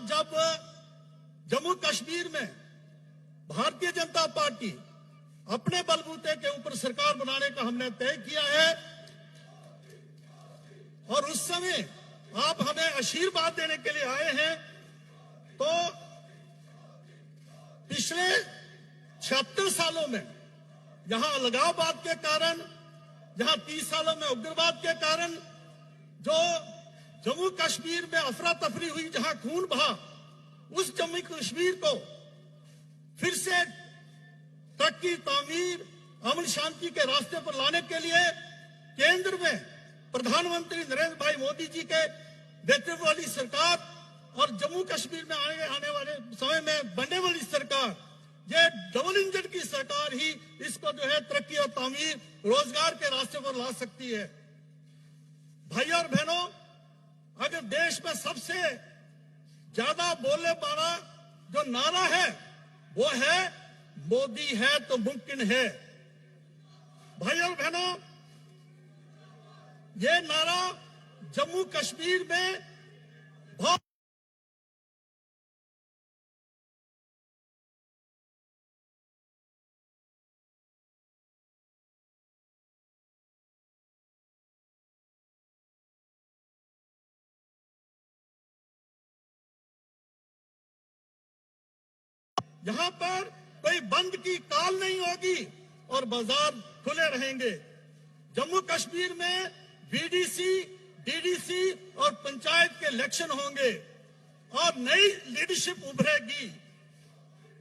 जब जम्मू कश्मीर में भारतीय जनता पार्टी अपने बलबूते के ऊपर सरकार बनाने का हमने तय किया है और उस समय आप हमें आशीर्वाद देने के लिए आए हैं, तो पिछले 76 सालों में जहां अलगाववाद के कारण, जहां 30 सालों में उग्रवाद के कारण जो जम्मू कश्मीर में अफरा तफरी हुई, जहां खून बहा, उस जम्मू कश्मीर को फिर से तरक्की, तामीर, अमन शांति के रास्ते पर लाने के लिए केंद्र में प्रधानमंत्री नरेंद्र भाई मोदी जी के नेतृत्व वाली सरकार और जम्मू कश्मीर में आने वाले समय में बनने वाली सरकार, ये डबल इंजन की सरकार ही इसको जो है तरक्की और तामीर, रोजगार के रास्ते पर ला सकती है। भाई और बहनों, अगर देश में सबसे ज्यादा बोलने वाला जो नारा है वो है मोदी है तो मुमकिन है। भाई और बहनों, ये नारा जम्मू कश्मीर में बहुत यहां पर कोई बंद की काल नहीं होगी और बाजार खुले रहेंगे। जम्मू कश्मीर में बीडीसी, डीडीसी और पंचायत के इलेक्शन होंगे और नई लीडरशिप उभरेगी।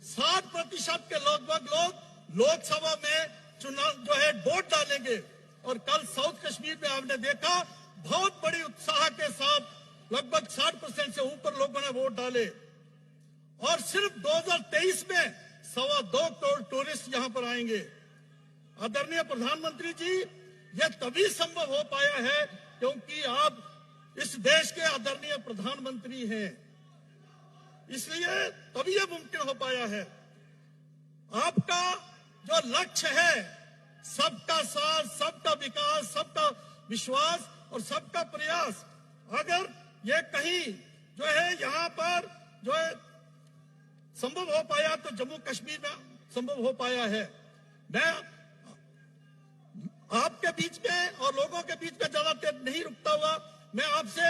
60% के लगभग लोग लोकसभा में चुनाव जो है वोट डालेंगे और कल साउथ कश्मीर में आपने देखा बहुत बड़ी उत्साह के साथ लगभग 60% से ऊपर लोगों ने वोट डाले और सिर्फ 2023 में 2.25 करोड़ टूरिस्ट यहां पर आएंगे। आदरणीय प्रधानमंत्री जी, यह तभी संभव हो पाया है क्योंकि आप इस देश के आदरणीय प्रधानमंत्री हैं, इसलिए तभी यह मुमकिन हो पाया है। आपका जो लक्ष्य है, सबका साथ, सबका विकास, सबका विश्वास और सबका प्रयास, अगर ये कहीं जो है यहां पर जो है संभव हो पाया तो जम्मू कश्मीर में संभव हो पाया है। मैं आपके बीच में और लोगों के बीच में ज्यादा देर नहीं रुकता हुआ मैं आपसे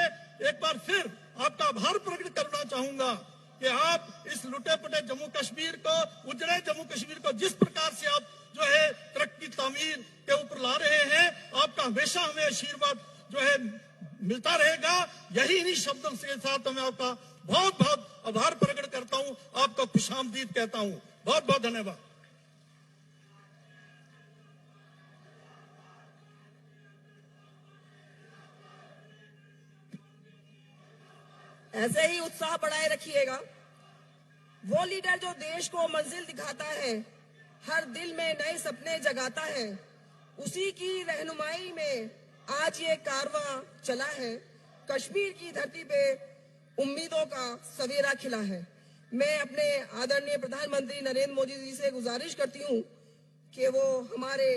एक बार फिर आपका आभार प्रकट करना चाहूंगा कि आप इस लुटे पुटे जम्मू कश्मीर को, उजड़े जम्मू कश्मीर को जिस प्रकार से आप जो है तरक्की तामीर के ऊपर ला रहे हैं, आपका हमेशा हमें आशीर्वाद जो है मिलता रहेगा। यही इन्हीं शब्दों के साथ मैं आपका बहुत बहुत आभार प्रकट करता हूं, आपको खुशामदीद कहता हूं। बहुत बहुत धन्यवाद। ऐसे ही उत्साह बढ़ाए रखिएगा। वो लीडर जो देश को मंजिल दिखाता है, हर दिल में नए सपने जगाता है, उसी की रहनुमाई में आज ये कारवां चला है। कश्मीर की धरती पे उम्मीदों का सवेरा खिला है। मैं अपने आदरणीय प्रधानमंत्री नरेंद्र मोदी जी से गुजारिश करती हूँ कि वो हमारे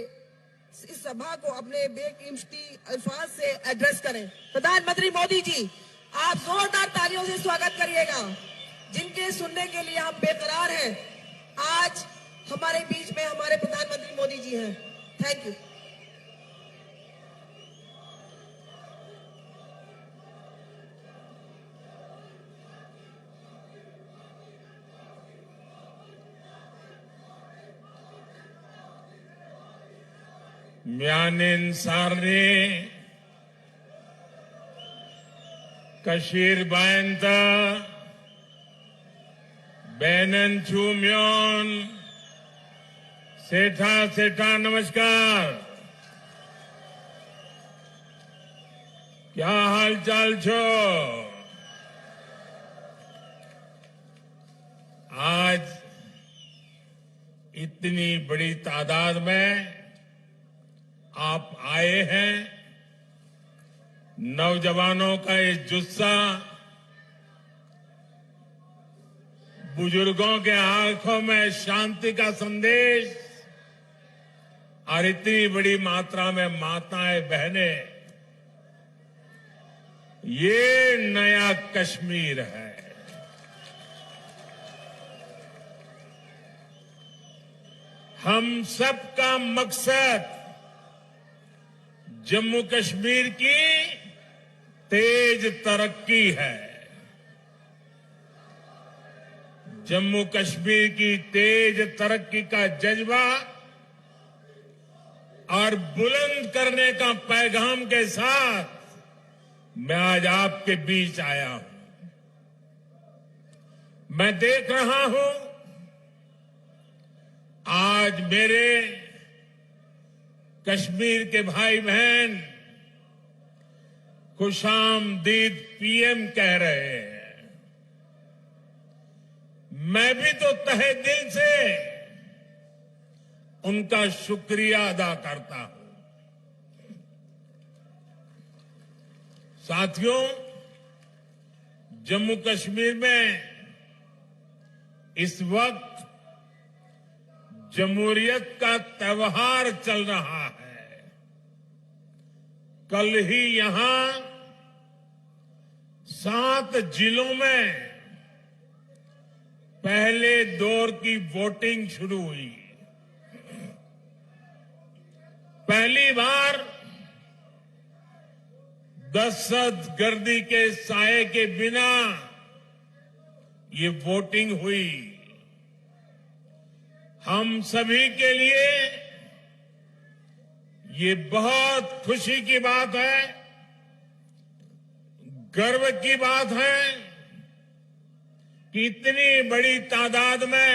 इस सभा को अपने बेकिमती अल्फाज से एड्रेस करें। प्रधानमंत्री मोदी जी, आप जोरदार तालियों से स्वागत करिएगा। जिनके सुनने के लिए हम बेकरार हैं, आज हमारे बीच में हमारे प्रधानमंत्री मोदी जी हैं। Thank you. म्यानिन सारने कशीर बायंता बैनन चूम्योन सेठा सेठा नमस्कार। क्या हाल चाल छो? आज इतनी बड़ी तादाद में आप आए हैं। नौजवानों का ये जुस्सा, बुजुर्गों के आंखों में शांति का संदेश और इतनी बड़ी मात्रा में माताएं बहनें, ये नया कश्मीर है। हम सबका मकसद जम्मू कश्मीर की तेज तरक्की है। जम्मू कश्मीर की तेज तरक्की का जज्बा और बुलंद करने का पैगाम के साथ मैं आज आपके बीच आया हूं। मैं देख रहा हूं आज मेरे कश्मीर के भाई बहन खुशामदीद पीएम कह रहे हैं। मैं भी तो तहे दिल से उनका शुक्रिया अदा करता हूं। साथियों, जम्मू कश्मीर में इस वक्त जमहूरियत का त्योहार चल रहा है। कल ही यहां 7 जिलों में पहले दौर की वोटिंग शुरू हुई। पहली बार दहशतगर्दी के साए के बिना ये वोटिंग हुई। हम सभी के लिए ये बहुत खुशी की बात है, गर्व की बात है कि इतनी बड़ी तादाद में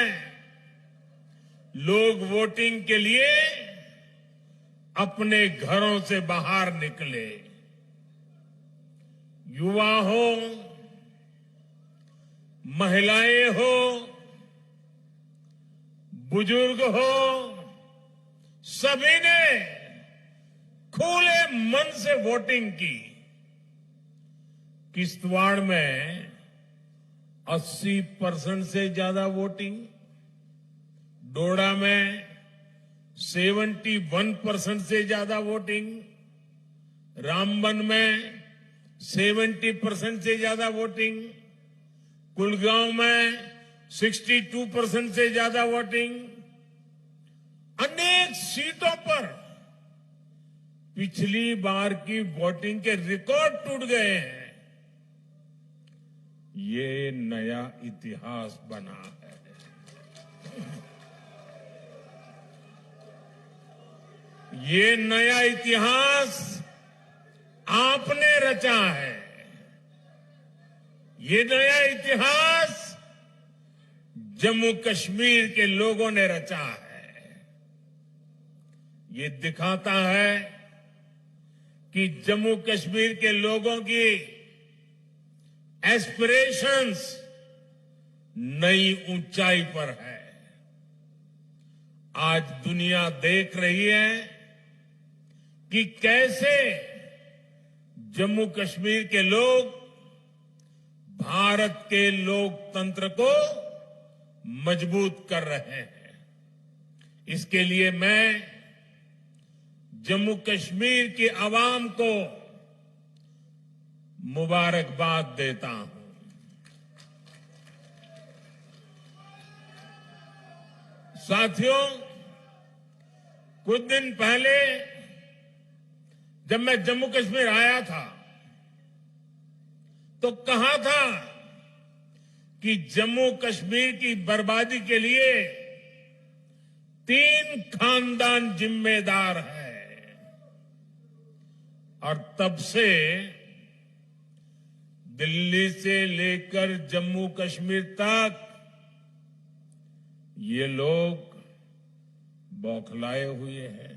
लोग वोटिंग के लिए अपने घरों से बाहर निकले। युवा हो, महिलाएं हो, बुजुर्ग हो, सभी ने खुले मन से वोटिंग की। किश्तवाड़ में 80% से ज्यादा वोटिंग, डोडा में 71% से ज्यादा वोटिंग, रामबन में 70% से ज्यादा वोटिंग, कुलगांव में 62% से ज्यादा वोटिंग। अनेक सीटों पर पिछली बार की वोटिंग के रिकॉर्ड टूट गए हैं। ये नया इतिहास बना है। ये नया इतिहास आपने रचा है। ये नया इतिहास जम्मू कश्मीर के लोगों ने रचा है। ये दिखाता है कि जम्मू कश्मीर के लोगों की एस्पिरेशंस नई ऊंचाई पर है। आज दुनिया देख रही है कि कैसे जम्मू कश्मीर के लोग भारत के लोकतंत्र को मजबूत कर रहे हैं। इसके लिए मैं जम्मू कश्मीर की आवाम को मुबारकबाद देता हूं। साथियों, कुछ दिन पहले जब मैं जम्मू कश्मीर आया था तो कहा था कि जम्मू कश्मीर की बर्बादी के लिए 3 खानदान जिम्मेदार हैं। और तब से दिल्ली से लेकर जम्मू कश्मीर तक ये लोग बौखलाए हुए हैं।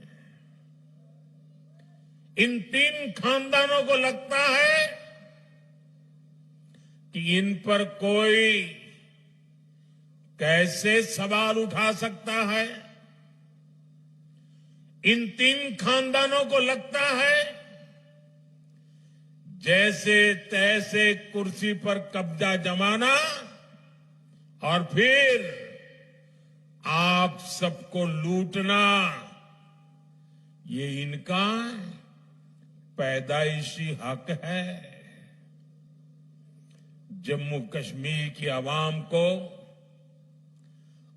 इन 3 खानदानों को लगता है कि इन पर कोई कैसे सवाल उठा सकता है। इन 3 खानदानों को लगता है जैसे तैसे कुर्सी पर कब्जा जमाना और फिर आप सबको लूटना, ये इनका पैदाइशी हक है। जम्मू कश्मीर की आवाम को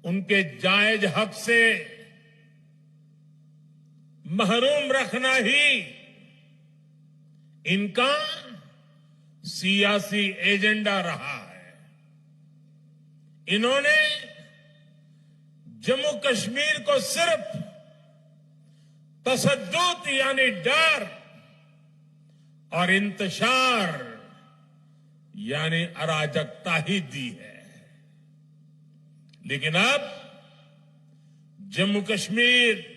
उनके जायज हक से महरूम रखना ही इनका सियासी एजेंडा रहा है। इन्होंने जम्मू कश्मीर को सिर्फ तसद्दुद यानी डर और इंतशार यानी अराजकता ही दी है। लेकिन अब जम्मू कश्मीर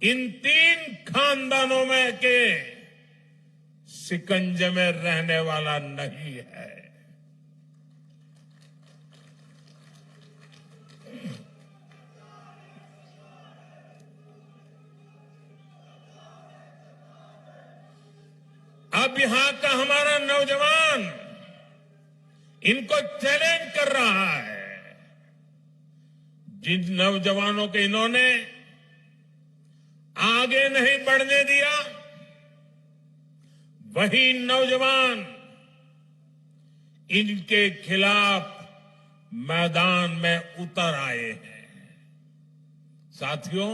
इन 3 खानदानों में के शिकंजे में रहने वाला नहीं है। अब यहां का हमारा नौजवान इनको चैलेंज कर रहा है। जिन नौजवानों के इन्होंने आगे नहीं बढ़ने दिया, वही नौजवान इनके खिलाफ मैदान में उतर आए हैं। साथियों,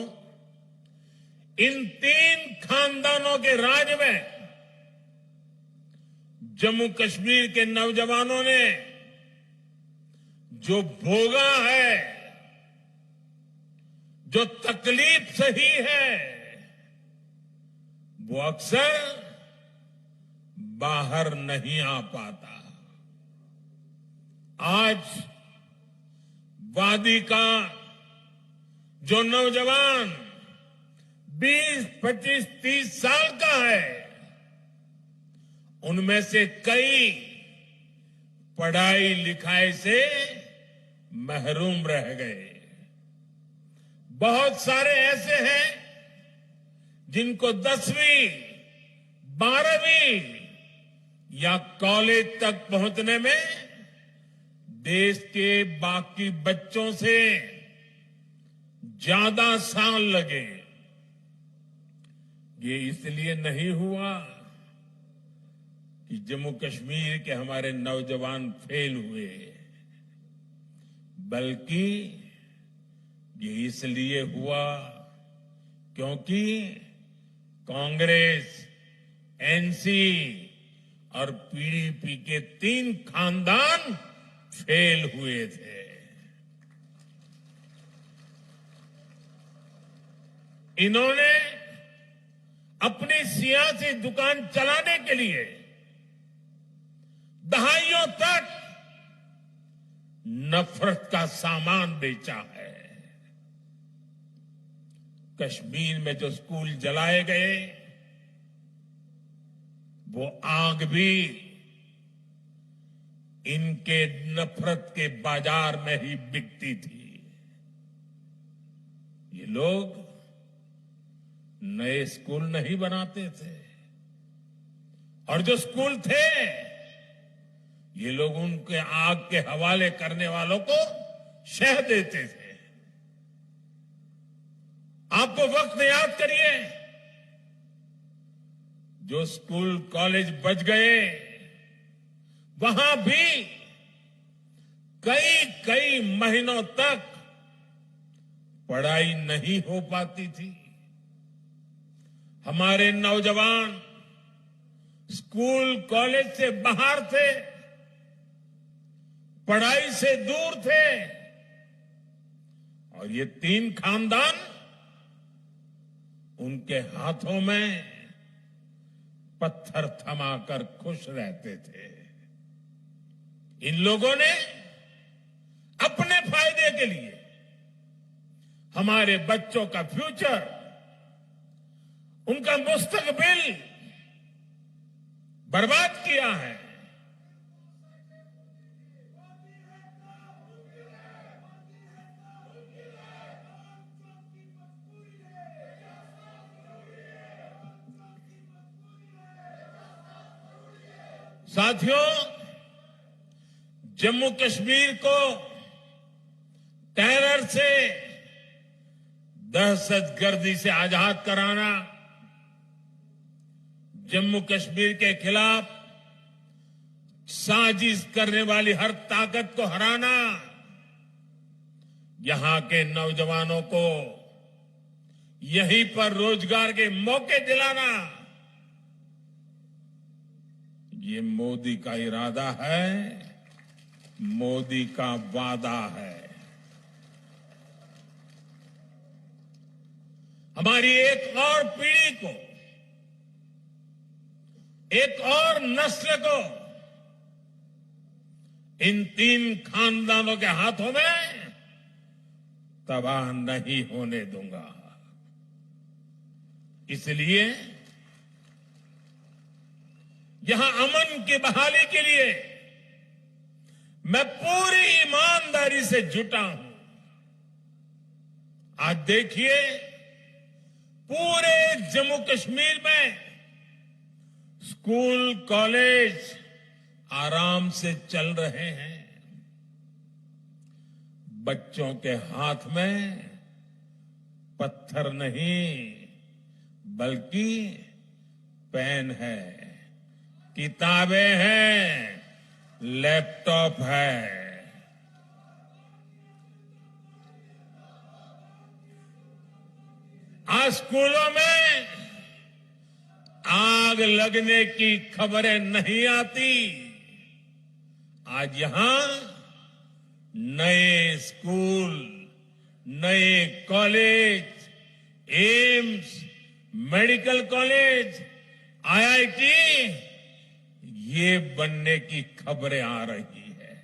इन 3 खानदानों के राज में जम्मू कश्मीर के नौजवानों ने जो भोगा है, जो तकलीफ सही है, वो अक्सर बाहर नहीं आ पाता। आज वादी का जो नौजवान 20, 25, 30 साल का है, उनमें से कई पढ़ाई लिखाई से महरूम रह गए। बहुत सारे ऐसे हैं जिनको 10वीं, 12वीं या कॉलेज तक पहुंचने में देश के बाकी बच्चों से ज्यादा साल लगे। ये इसलिए नहीं हुआ कि जम्मू कश्मीर के हमारे नौजवान फेल हुए, बल्कि ये इसलिए हुआ क्योंकि कांग्रेस, एनसी और पीडीपी के 3 खानदान फेल हुए थे। इन्होंने अपनी सियासी दुकान चलाने के लिए दहाइयों तक नफरत का सामान बेचा है। कश्मीर में जो स्कूल जलाए गए, वो आग भी इनके नफरत के बाजार में ही बिकती थी। ये लोग नए स्कूल नहीं बनाते थे, और जो स्कूल थे, ये लोग उनके आग के हवाले करने वालों को शह देते थे। आप वो वक्त याद करिए जो स्कूल कॉलेज बच गए, वहां भी कई महीनों तक पढ़ाई नहीं हो पाती थी। हमारे नौजवान स्कूल कॉलेज से बाहर थे, पढ़ाई से दूर थे, और ये 3 खानदान उनके हाथों में पत्थर थमाकर खुश रहते थे। इन लोगों ने अपने फायदे के लिए हमारे बच्चों का फ्यूचर, उनका मुस्तकबिल बर्बाद किया है। साथियों, जम्मू कश्मीर को टेरर से, दहशतगर्दी से आजाद कराना, जम्मू कश्मीर के खिलाफ साजिश करने वाली हर ताकत को हराना, यहां के नौजवानों को यहीं पर रोजगार के मौके दिलाना, ये मोदी का इरादा है, मोदी का वादा है। हमारी एक और पीढ़ी को, एक और नस्ल को इन 3 खानदानों के हाथों में तबाह नहीं होने दूंगा। इसलिए यहां अमन की बहाली के लिए मैं पूरी ईमानदारी से जुटा हूं। आज देखिए, पूरे जम्मू कश्मीर में स्कूल कॉलेज आराम से चल रहे हैं। बच्चों के हाथ में पत्थर नहीं बल्कि पेन है, किताबें हैं, लैपटॉप है। आज स्कूलों में आग लगने की खबरें नहीं आती। आज यहां नए स्कूल, नए college, AIIMS, medical college, IIT, ये बनने की खबरें आ रही है।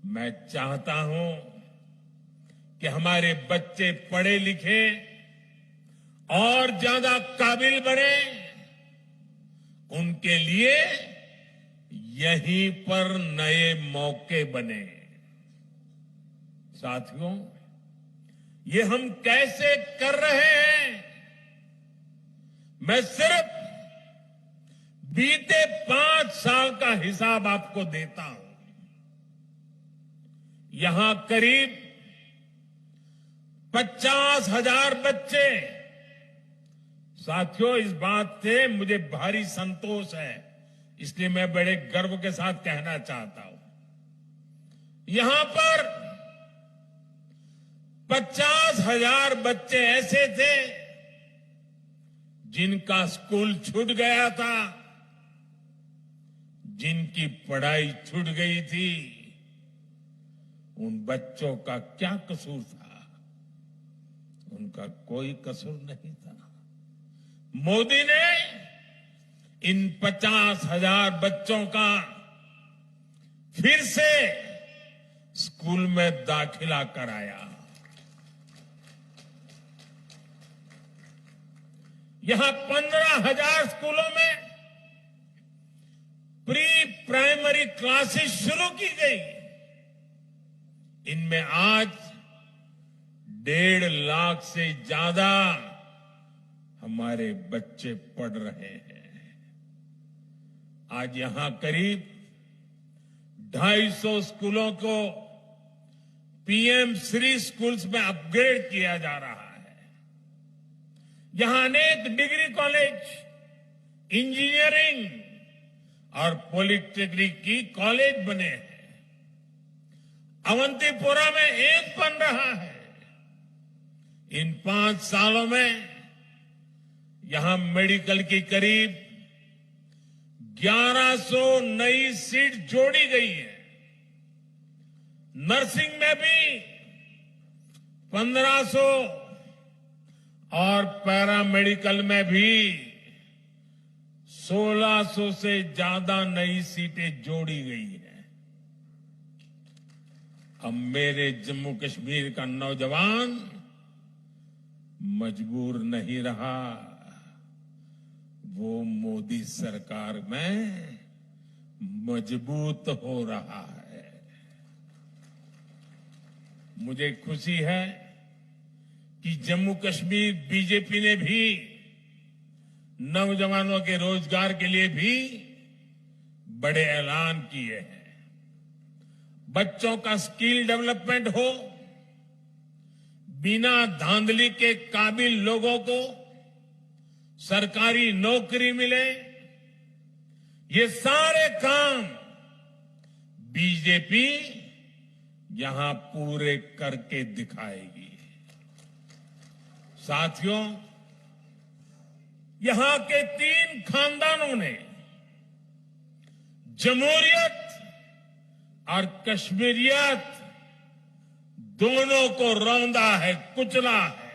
मैं चाहता हूं कि हमारे बच्चे पढ़े लिखे और ज्यादा काबिल बने। उनके लिए यहीं पर नए मौके बने। साथियों, ये हम कैसे कर रहे हैं? मैं सिर्फ बीते 5 साल का हिसाब आपको देता हूं। यहां करीब 50,000 बच्चे। साथियों, इस बात से मुझे भारी संतोष है, इसलिए मैं बड़े गर्व के साथ कहना चाहता हूं, यहां पर 50,000 बच्चे ऐसे थे जिनका स्कूल छूट गया था, जिनकी पढ़ाई छूट गई थी। उन बच्चों का क्या कसूर था? उनका कोई कसूर नहीं था। मोदी ने इन 50,000 बच्चों का फिर से स्कूल में दाखिला कराया। यहां 15,000 स्कूलों में प्री प्राइमरी क्लासेस शुरू की गई। इनमें आज 1.5 लाख से ज्यादा हमारे बच्चे पढ़ रहे हैं। आज यहां करीब 250 स्कूलों को पीएम श्री स्कूल्स में अपग्रेड किया जा रहा है। यहां अनेक डिग्री कॉलेज, इंजीनियरिंग और पॉलिटेक्निक की कॉलेज बने हैं। अवंतीपुरा में एक बन रहा है। इन 5 सालों में यहां मेडिकल की करीब 1100 नई सीट जोड़ी गई है। नर्सिंग में भी 1500 और पैरामेडिकल में भी 1600 से ज्यादा नई सीटें जोड़ी गई हैं। अब मेरे जम्मू कश्मीर का नौजवान मजबूर नहीं रहा, वो मोदी सरकार में मजबूत हो रहा है। मुझे खुशी है कि जम्मू कश्मीर बीजेपी ने भी नौजवानों के रोजगार के लिए भी बड़े ऐलान किए हैं। बच्चों का स्किल डेवलपमेंट हो, बिना धांधली के काबिल लोगों को सरकारी नौकरी मिले, ये सारे काम बीजेपी यहां पूरे करके दिखाएगी। साथियों, यहां के 3 खानदानों ने जमहूरियत और कश्मीरियत दोनों को रौंदा है, कुचला है।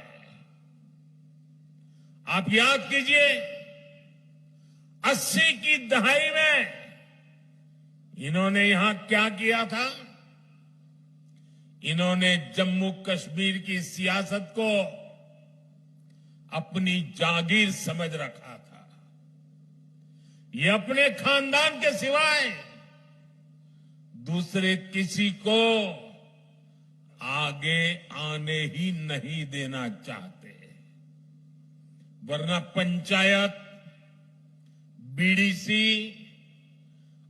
आप याद कीजिए, 80 की दहाई में इन्होंने यहां क्या किया था? इन्होंने जम्मू कश्मीर की सियासत को अपनी जागीर समझ रखा था। ये अपने खानदान के सिवाय दूसरे किसी को आगे आने ही नहीं देना चाहते, वरना पंचायत, बीडीसी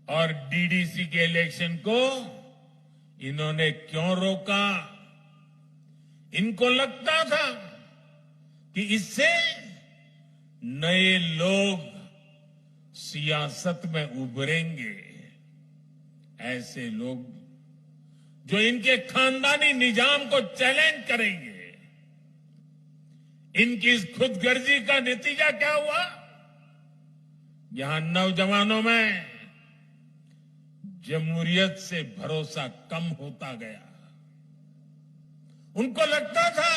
और डीडीसी के इलेक्शन को इन्होंने क्यों रोका? इनको लगता था कि इससे नए लोग सियासत में उभरेंगे। ऐसे लोग जो इनके खानदानी निजाम को चैलेंज करेंगे। इनकी इस खुदगर्जी का नतीजा क्या हुआ? यहां नौजवानों में जमहूरियत से भरोसा कम होता गया। उनको लगता था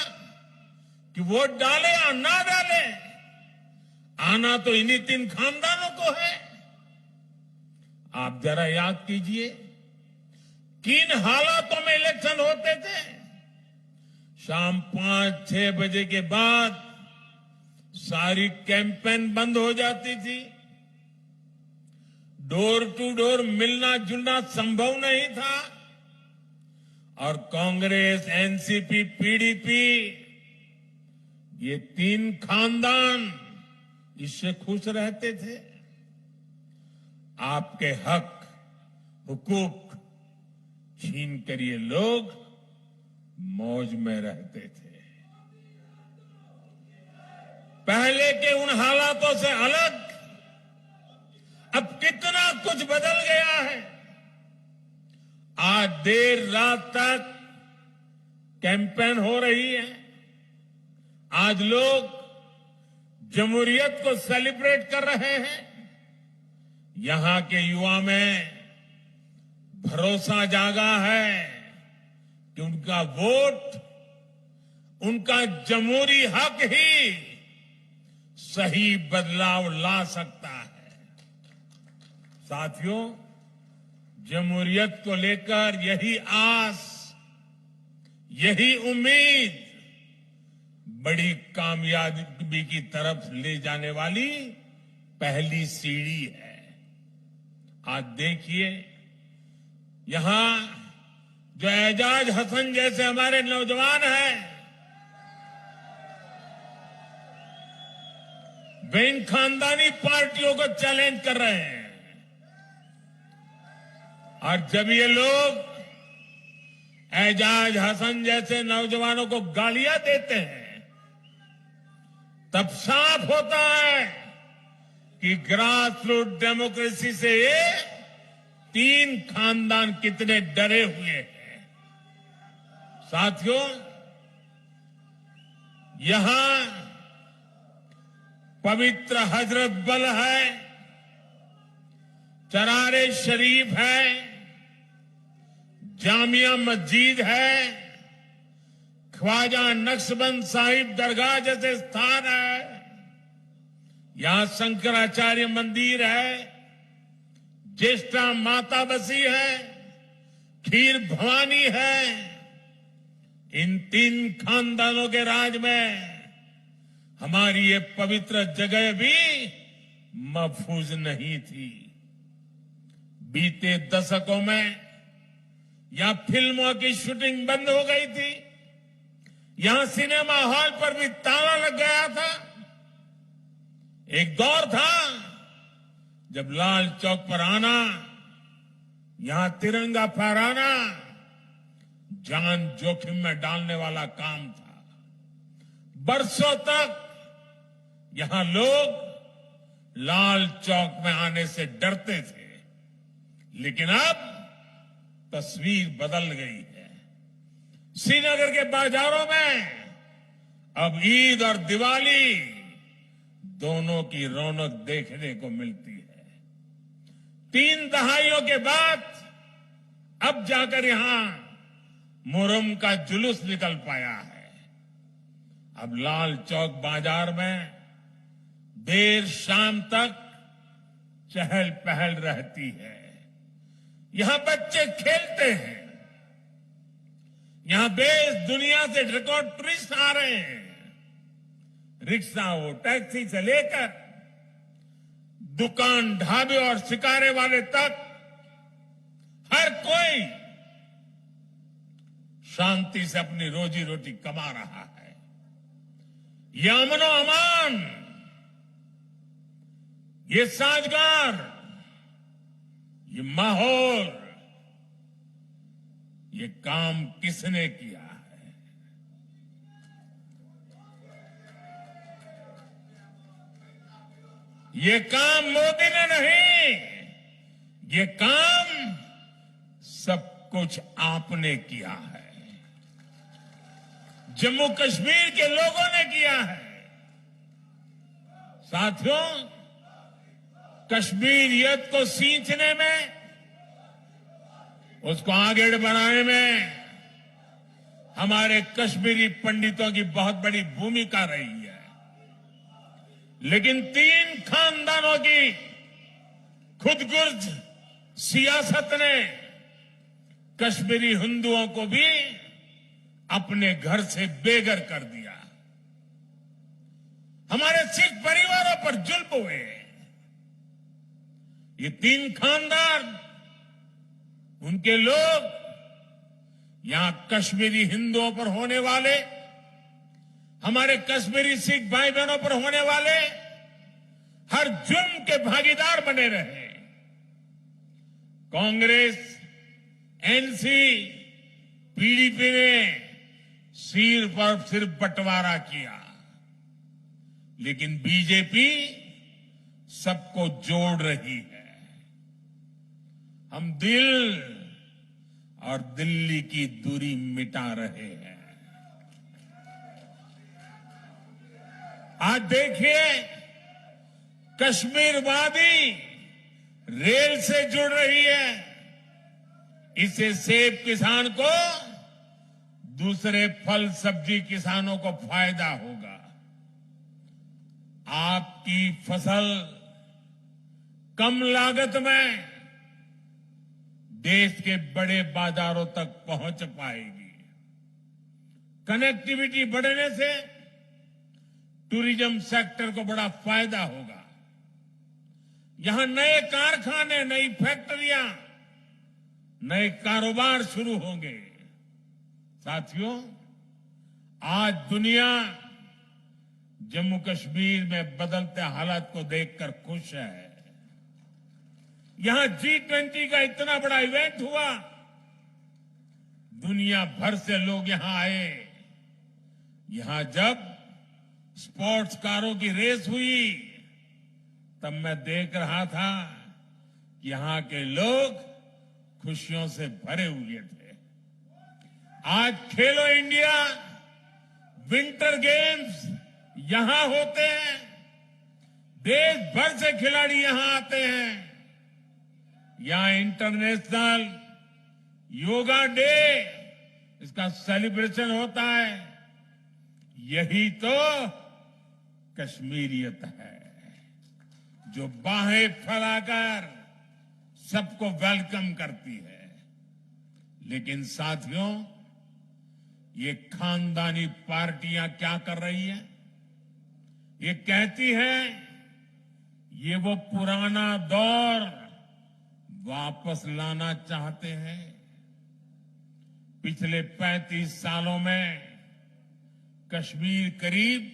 कि वोट डाले या ना डाले, आना तो इन्हीं 3 खानदानों को है। आप जरा याद कीजिए, किन हालातों में इलेक्शन होते थे। शाम 5-6 बजे के बाद सारी कैंपेन बंद हो जाती थी। डोर टू डोर मिलना जुलना संभव नहीं था और कांग्रेस, एनसीपी, पीडीपी, ये 3 खानदान इससे खुश रहते थे। आपके हक, हुकूक छीन कर ये लोग मौज में रहते थे। पहले के उन हालातों से अलग अब कितना कुछ बदल गया है। आज देर रात तक कैंपेन हो रही है। आज लोग जमहूरियत को सेलिब्रेट कर रहे हैं। यहां के युवा में भरोसा जागा है कि उनका वोट, उनका जमहूरी हक ही सही बदलाव ला सकता है। साथियों, जमहूरियत को लेकर यही आस, यही उम्मीद बड़ी कामयाबी की तरफ ले जाने वाली पहली सीढ़ी है। आज देखिए, यहां जो एजाज हसन जैसे हमारे नौजवान हैं, वे इन खानदानी पार्टियों को चैलेंज कर रहे हैं। और जब ये लोग एजाज हसन जैसे नौजवानों को गालियां देते हैं, तब साफ होता है कि ग्रास रूट डेमोक्रेसी से ये 3 खानदान कितने डरे हुए हैं। साथियों, यहां पवित्र हजरत बल है, चरारे शरीफ है, जामिया मस्जिद है, ख्वाजा नक्शबंद साहिब दरगाह जैसे स्थान है, यहां शंकराचार्य मंदिर है, ज्येष्ठा माता बसी है, खीर भवानी है। इन 3 खानदानों के राज में हमारी ये पवित्र जगह भी महफूज नहीं थी। बीते दशकों में यहां फिल्मों की शूटिंग बंद हो गई थी। यहां सिनेमा हॉल पर भी ताला लग गया था। एक दौर था जब लाल चौक पर आना, यहां तिरंगा फहराना जान जोखिम में डालने वाला काम था। बरसों तक यहां लोग लाल चौक में आने से डरते थे, लेकिन अब तस्वीर बदल गई है। श्रीनगर के बाजारों में अब ईद और दिवाली दोनों की रौनक देखने को मिलती है। 3 दहाइयों के बाद अब जाकर यहां मुहर्रम का जुलूस निकल पाया है। अब लाल चौक बाजार में देर शाम तक चहल पहल रहती है। यहां बच्चे खेलते हैं। यहां देश दुनिया से रिकॉर्ड टूरिस्ट आ रहे हैं। रिक्शा हो, टैक्सी से लेकर दुकान, ढाबे और शिकारे वाले तक हर कोई शांति से अपनी रोजी रोटी कमा रहा है। ये अमनो अमान, ये साजगार, ये माहौल, ये काम किसने किया है? ये काम मोदी ने नहीं, ये काम सब कुछ आपने किया है। जम्मू कश्मीर के लोगों ने किया है। साथियों, कश्मीरियत को सींचने में, उसको आगे बढ़ाने में हमारे कश्मीरी पंडितों की बहुत बड़ी भूमिका रही है। लेकिन 3 खानदानों की खुदगर्ज सियासत ने कश्मीरी हिंदुओं को भी अपने घर से बेघर कर दिया। हमारे सिख परिवारों पर जुल्म हुए। ये 3 खानदान, उनके लोग यहां कश्मीरी हिंदुओं पर होने वाले, हमारे कश्मीरी सिख भाई बहनों पर होने वाले हर जुर्म के भागीदार बने रहे। कांग्रेस, एनसी, पीडीपी ने सिर्फ और सिर्फ बंटवारा किया, लेकिन बीजेपी सबको जोड़ रही है। हम दिल और दिल्ली की दूरी मिटा रहे हैं। आज देखिए, कश्मीर वादी रेल से जुड़ रही है। इससे सेब किसान को, दूसरे फल सब्जी किसानों को फायदा होगा। आपकी फसल कम लागत में देश के बड़े बाजारों तक पहुंच पाएगी। कनेक्टिविटी बढ़ने से टूरिज्म सेक्टर को बड़ा फायदा होगा। यहां नए कारखाने, नई फैक्ट्रियां, नए कारोबार शुरू होंगे। साथियों, आज दुनिया जम्मू कश्मीर में बदलते हालात को देखकर खुश है। यहां G20 का इतना बड़ा इवेंट हुआ, दुनिया भर से लोग यहां आए। यहां जब स्पोर्ट्स कारों की रेस हुई, तब मैं देख रहा था कि यहां के लोग खुशियों से भरे हुए थे। आज खेलो इंडिया विंटर गेम्स यहां होते हैं। देश भर से खिलाड़ी यहां आते हैं। यहां इंटरनेशनल योगा डे, इसका सेलिब्रेशन होता है। यही तो कश्मीरियत है, जो बाहें फैलाकर सबको वेलकम करती है। लेकिन साथियों, ये खानदानी पार्टियां क्या कर रही हैं? ये कहती हैं ये वो पुराना दौर वापस लाना चाहते हैं। पिछले 35 सालों में कश्मीर करीब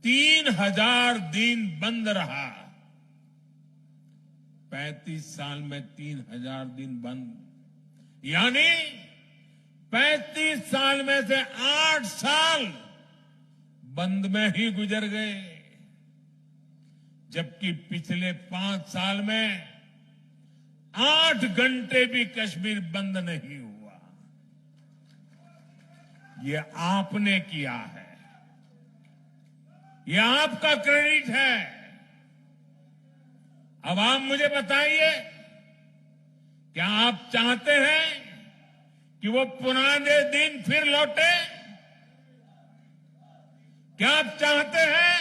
3000 दिन बंद रहा। 35 साल में 3000 दिन बंद, यानी 35 साल में से 8 साल बंद में ही गुजर गए। जबकि पिछले 5 साल में 8 घंटे भी कश्मीर बंद नहीं हुआ। ये आपने किया है, ये आपका क्रेडिट है। अब आप मुझे बताइए, क्या आप चाहते हैं कि वो पुराने दिन फिर लौटे? क्या आप चाहते हैं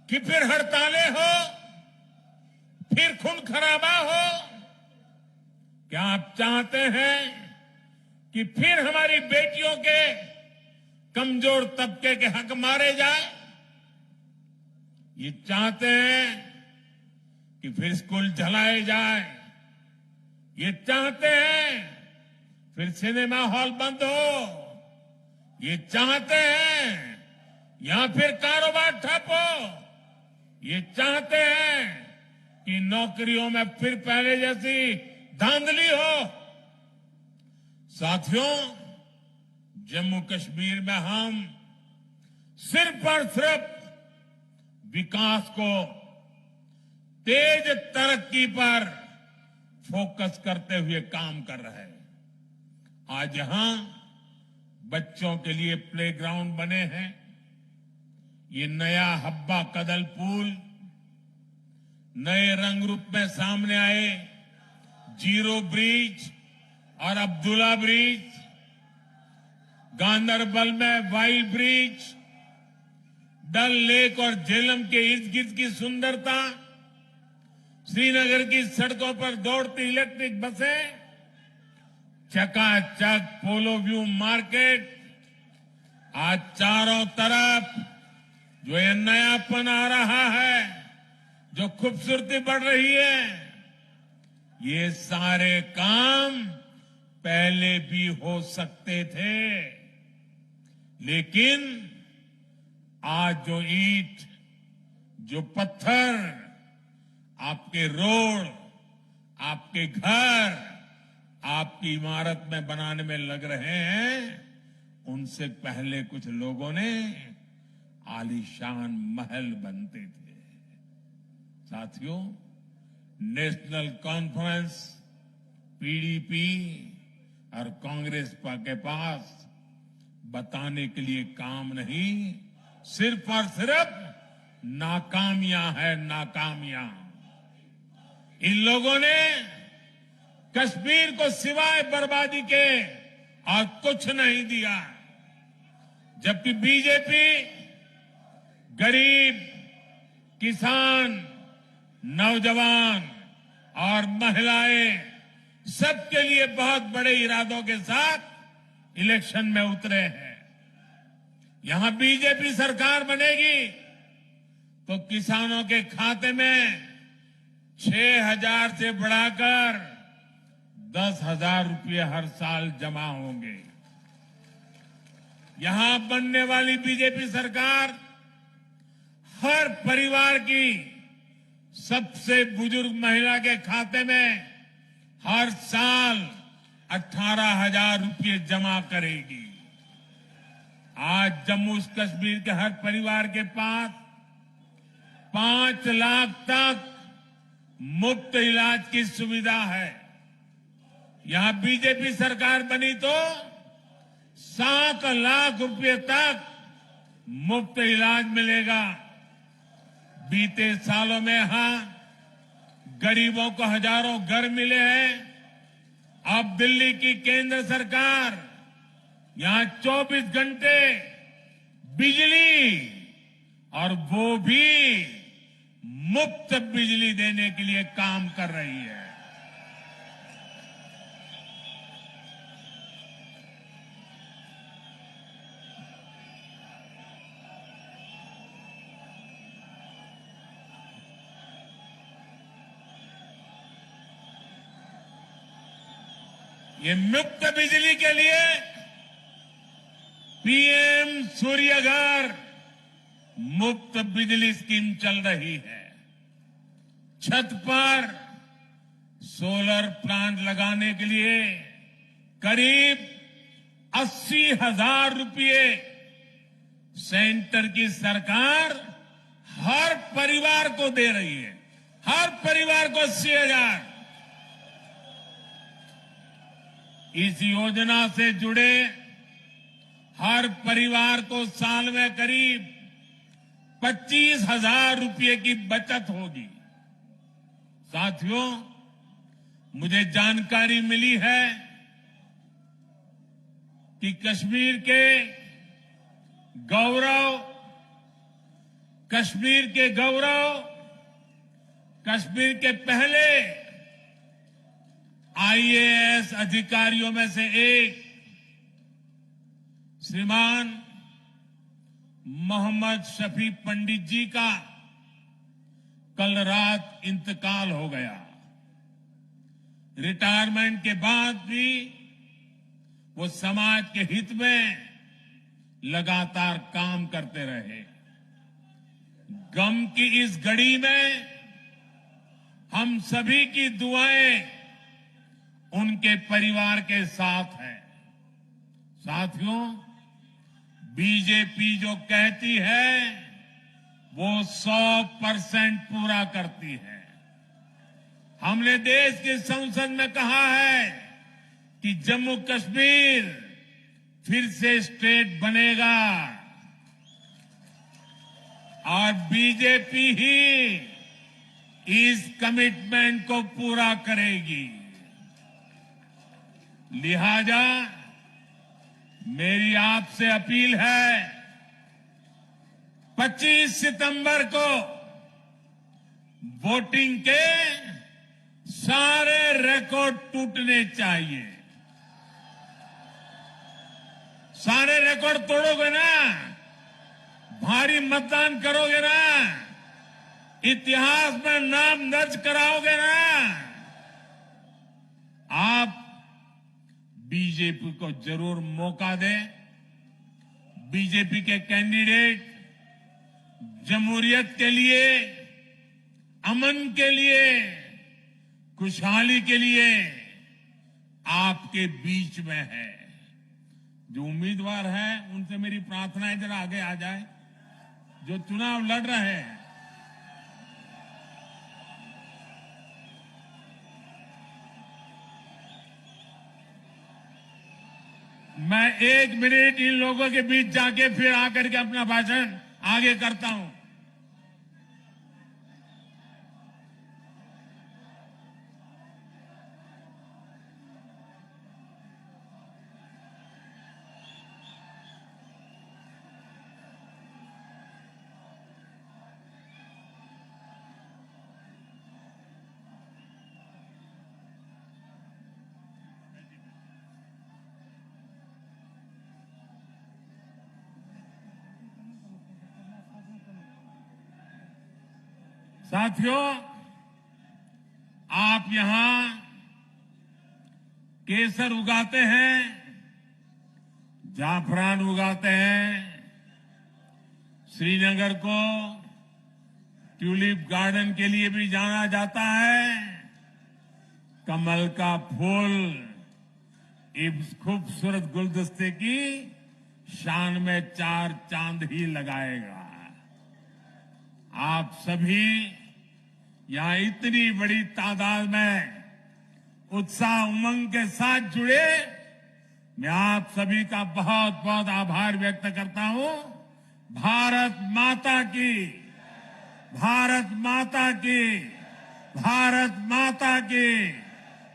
कि फिर हड़तालें हो, फिर खून खराबा हो? क्या आप चाहते हैं कि फिर हमारी बेटियों के कमजोर तबके के हक मारे जाए? ये चाहते हैं कि फिर स्कूल जलाए जाए? ये चाहते हैं फिर सिनेमा हॉल बंद हो? ये चाहते हैं या फिर कारोबार ठप हो? ये चाहते हैं कि नौकरियों में फिर पहले जैसी धांधली हो? साथियों, जम्मू कश्मीर में हम सिर्फ और सिर्फ विकास को, तेज तरक्की पर फोकस करते हुए काम कर रहे हैं। आज यहां बच्चों के लिए प्लेग्राउंड बने हैं। ये नया हब्बा कदल पुल, नए रंग रूप में सामने आए जीरो ब्रिज और अब्दुल्ला ब्रिज, गांदरबल में वाइल्ड ब्रिज, डल लेक और झेलम के इर्द गिर्द की सुंदरता, श्रीनगर की सड़कों पर दौड़ती इलेक्ट्रिक बसें, चकाचक पोलो व्यू मार्केट, आज चारों तरफ जो ये नयापन आ रहा है, जो खूबसूरती बढ़ रही है, ये सारे काम पहले भी हो सकते थे। लेकिन आज जो ईंट, जो पत्थर आपके रोड, आपके घर, आपकी इमारत में बनाने में लग रहे हैं, उनसे पहले कुछ लोगों ने आलीशान महल बनते थे। साथियों, नेशनल कॉन्फ्रेंस, पीडीपी और कांग्रेस के पास बताने के लिए काम नहीं, सिर्फ और सिर्फ नाकामियां है, नाकामियां। इन लोगों ने कश्मीर को सिवाय बर्बादी के और कुछ नहीं दिया, जबकि बीजेपी गरीब, किसान, नौजवान और महिलाएं सबके लिए बहुत बड़े इरादों के साथ इलेक्शन में उतरे हैं। यहां बीजेपी सरकार बनेगी तो किसानों के खाते में 6,000 से बढ़ाकर 10,000 रुपये हर साल जमा होंगे। यहां बनने वाली बीजेपी सरकार हर परिवार की सबसे बुजुर्ग महिला के खाते में हर साल 18,000 रुपये जमा करेगी। आज जम्मू कश्मीर के हर परिवार के पास 5 लाख तक मुफ्त इलाज की सुविधा है। यहां बीजेपी सरकार बनी तो 7 लाख रुपए तक मुफ्त इलाज मिलेगा। बीते सालों में यहां गरीबों को हजारों घर मिले हैं। अब दिल्ली की केंद्र सरकार यहां 24 घंटे बिजली, और वो भी मुफ्त बिजली देने के लिए काम कर रही है। ये मुफ्त बिजली के लिए पीएम सूर्य घर मुफ्त बिजली स्कीम चल रही है। छत पर सोलर प्लांट लगाने के लिए करीब 80,000 रुपये सेंटर की सरकार हर परिवार को दे रही है। हर परिवार को 80,000। इस योजना से जुड़े हर परिवार को साल में करीब 25,000 रुपये की बचत होगी। साथियों, मुझे जानकारी मिली है कि कश्मीर के गौरव, कश्मीर के पहले आईएएस अधिकारियों में से एक श्रीमान मोहम्मद शफी पंडित जी का कल रात इंतकाल हो गया। रिटायरमेंट के बाद भी वो समाज के हित में लगातार काम करते रहे। गम की इस घड़ी में हम सभी की दुआएं उनके परिवार के साथ हैं। साथियों, बीजेपी जो कहती है वो 100% पूरा करती है। हमने देश की संसद में कहा है कि जम्मू कश्मीर फिर से स्टेट बनेगा और बीजेपी ही इस कमिटमेंट को पूरा करेगी। लिहाजा मेरी आपसे अपील है, 25 सितंबर को वोटिंग के सारे रिकॉर्ड टूटने चाहिए। सारे रिकॉर्ड तोड़ोगे ना, भारी मतदान करोगे ना, इतिहास में नाम दर्ज कराओगे ना, आप बीजेपी को जरूर मौका दें। बीजेपी के कैंडिडेट जमहूरियत के लिए, अमन के लिए, खुशहाली के लिए आपके बीच में है। जो उम्मीदवार हैं उनसे मेरी प्रार्थना है जरा आगे आ जाए, जो चुनाव लड़ रहे हैं। मैं 1 मिनट इन लोगों के बीच जाके फिर आकर के अपना भाषण आगे करता हूं। साथियों, आप यहां केसर उगाते हैं, जाफरान उगाते हैं। श्रीनगर को ट्यूलिप गार्डन के लिए भी जाना जाता है। कमल का फूल इस खूबसूरत गुलदस्ते की शान में 4 चांद ही लगाएगा। आप सभी यहां इतनी बड़ी तादाद में उत्साह उमंग के साथ जुड़े, मैं आप सभी का बहुत बहुत आभार व्यक्त करता हूं। भारत माता की, भारत माता की, भारत माता की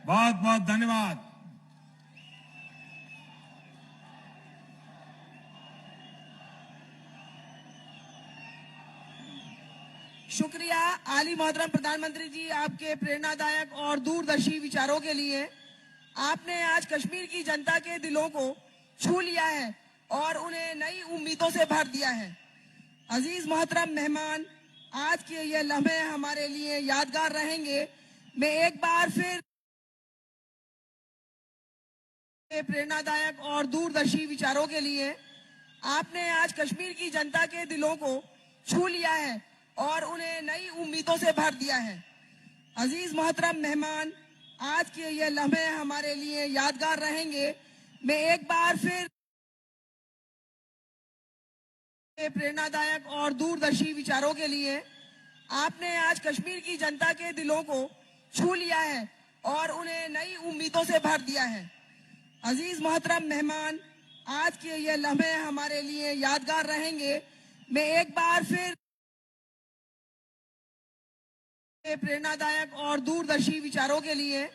बहुत बहुत धन्यवाद। शुक्रिया आली मोहतरम प्रधानमंत्री जी, आपके प्रेरणादायक और दूरदर्शी विचारों के लिए। आपने आज कश्मीर की जनता के दिलों को छू लिया है और उन्हें नई उम्मीदों से भर दिया है। अजीज मोहतरम मेहमान, आज के ये लम्हे हमारे लिए यादगार रहेंगे। मैं एक बार फिर प्रेरणादायक और दूरदर्शी विचारों के लिए आपने आज कश्मीर की जनता के दिलों को छू लिया है और उन्हें नई उम्मीदों से भर दिया है। अजीज मोहतरम मेहमान, आज के ये लम्हे हमारे लिए यादगार रहेंगे। मैं एक बार फिर प्रेरणादायक और दूरदर्शी विचारों के लिए आपने आज कश्मीर की जनता के दिलों को छू लिया है और उन्हें नई उम्मीदों से भर दिया है। अजीज मोहतरम मेहमान, आज के ये लम्हे हमारे लिए यादगार रहेंगे। मैं एक बार फिर प्रेरणादायक और दूरदर्शी विचारों के लिए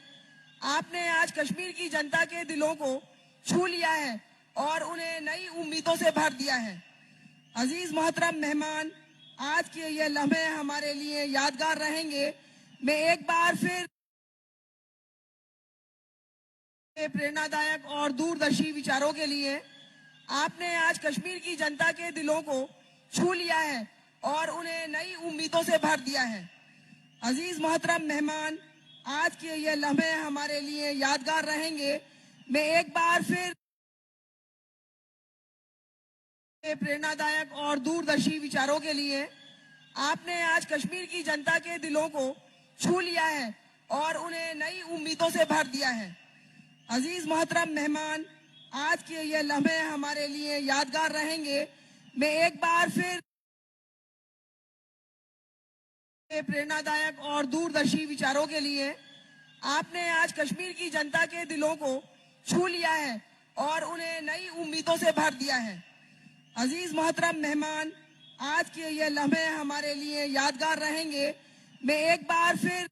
आपने आज कश्मीर की जनता के दिलों को छू लिया है और उन्हें नई उम्मीदों से भर दिया है। अजीज मोहतरम मेहमान, आज के ये लम्हे हमारे लिए यादगार रहेंगे। मैं एक बार फिर प्रेरणादायक और दूरदर्शी विचारों के लिए आपने आज कश्मीर की जनता के दिलों को छू लिया है और उन्हें नई उम्मीदों से भर दिया है। अजीज मोहतरम मेहमान, आज के ये लम्हे हमारे लिए यादगार रहेंगे। मैं एक बार फिर प्रेरणादायक और दूरदर्शी विचारों के लिए आपने आज कश्मीर की जनता के दिलों को छू लिया है और उन्हें नई उम्मीदों से भर दिया है। अजीज मोहतरम मेहमान, आज के ये लम्हे हमारे लिए यादगार रहेंगे। मैं एक बार फिर प्रेरणादायक और दूरदर्शी विचारों के लिए आपने आज कश्मीर की जनता के दिलों को छू लिया है और उन्हें नई उम्मीदों से भर दिया है। अजीज मोहतरम मेहमान, आज के ये लम्हे हमारे लिए यादगार रहेंगे। मैं एक बार फिर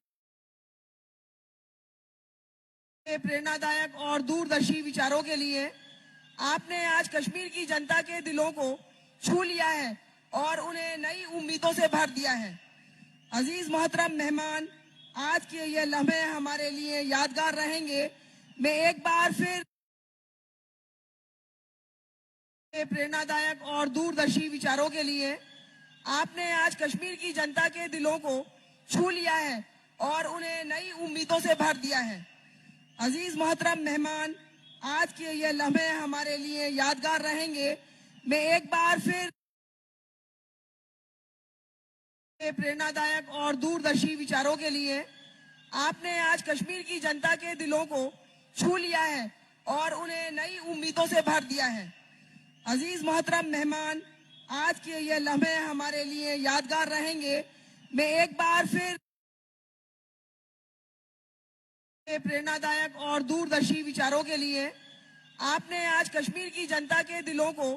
प्रेरणादायक और दूरदर्शी विचारों के लिए आपने आज कश्मीर की जनता के दिलों को छू लिया है और उन्हें नई उम्मीदों से भर दिया है। अजीज मोहतरम मेहमान, आज के ये लम्हे हमारे लिए यादगार रहेंगे। मैं एक बार फिर प्रेरणादायक और दूरदर्शी विचारों के लिए आपने आज कश्मीर की जनता के दिलों को छू लिया है और उन्हें नई उम्मीदों से भर दिया है। अजीज मोहतरम मेहमान, आज के ये लम्हे हमारे लिए यादगार रहेंगे। मैं एक बार फिर प्रेरणादायक और दूरदर्शी विचारों के लिए आपने आज कश्मीर की जनता के दिलों को छू लिया है और उन्हें नई उम्मीदों से भर दिया है। अजीज मोहतरम मेहमान, आज के ये लम्हे हमारे लिए यादगार रहेंगे। मैं एक बार फिर प्रेरणादायक और दूरदर्शी विचारों के लिए आपने आज कश्मीर की जनता के दिलों को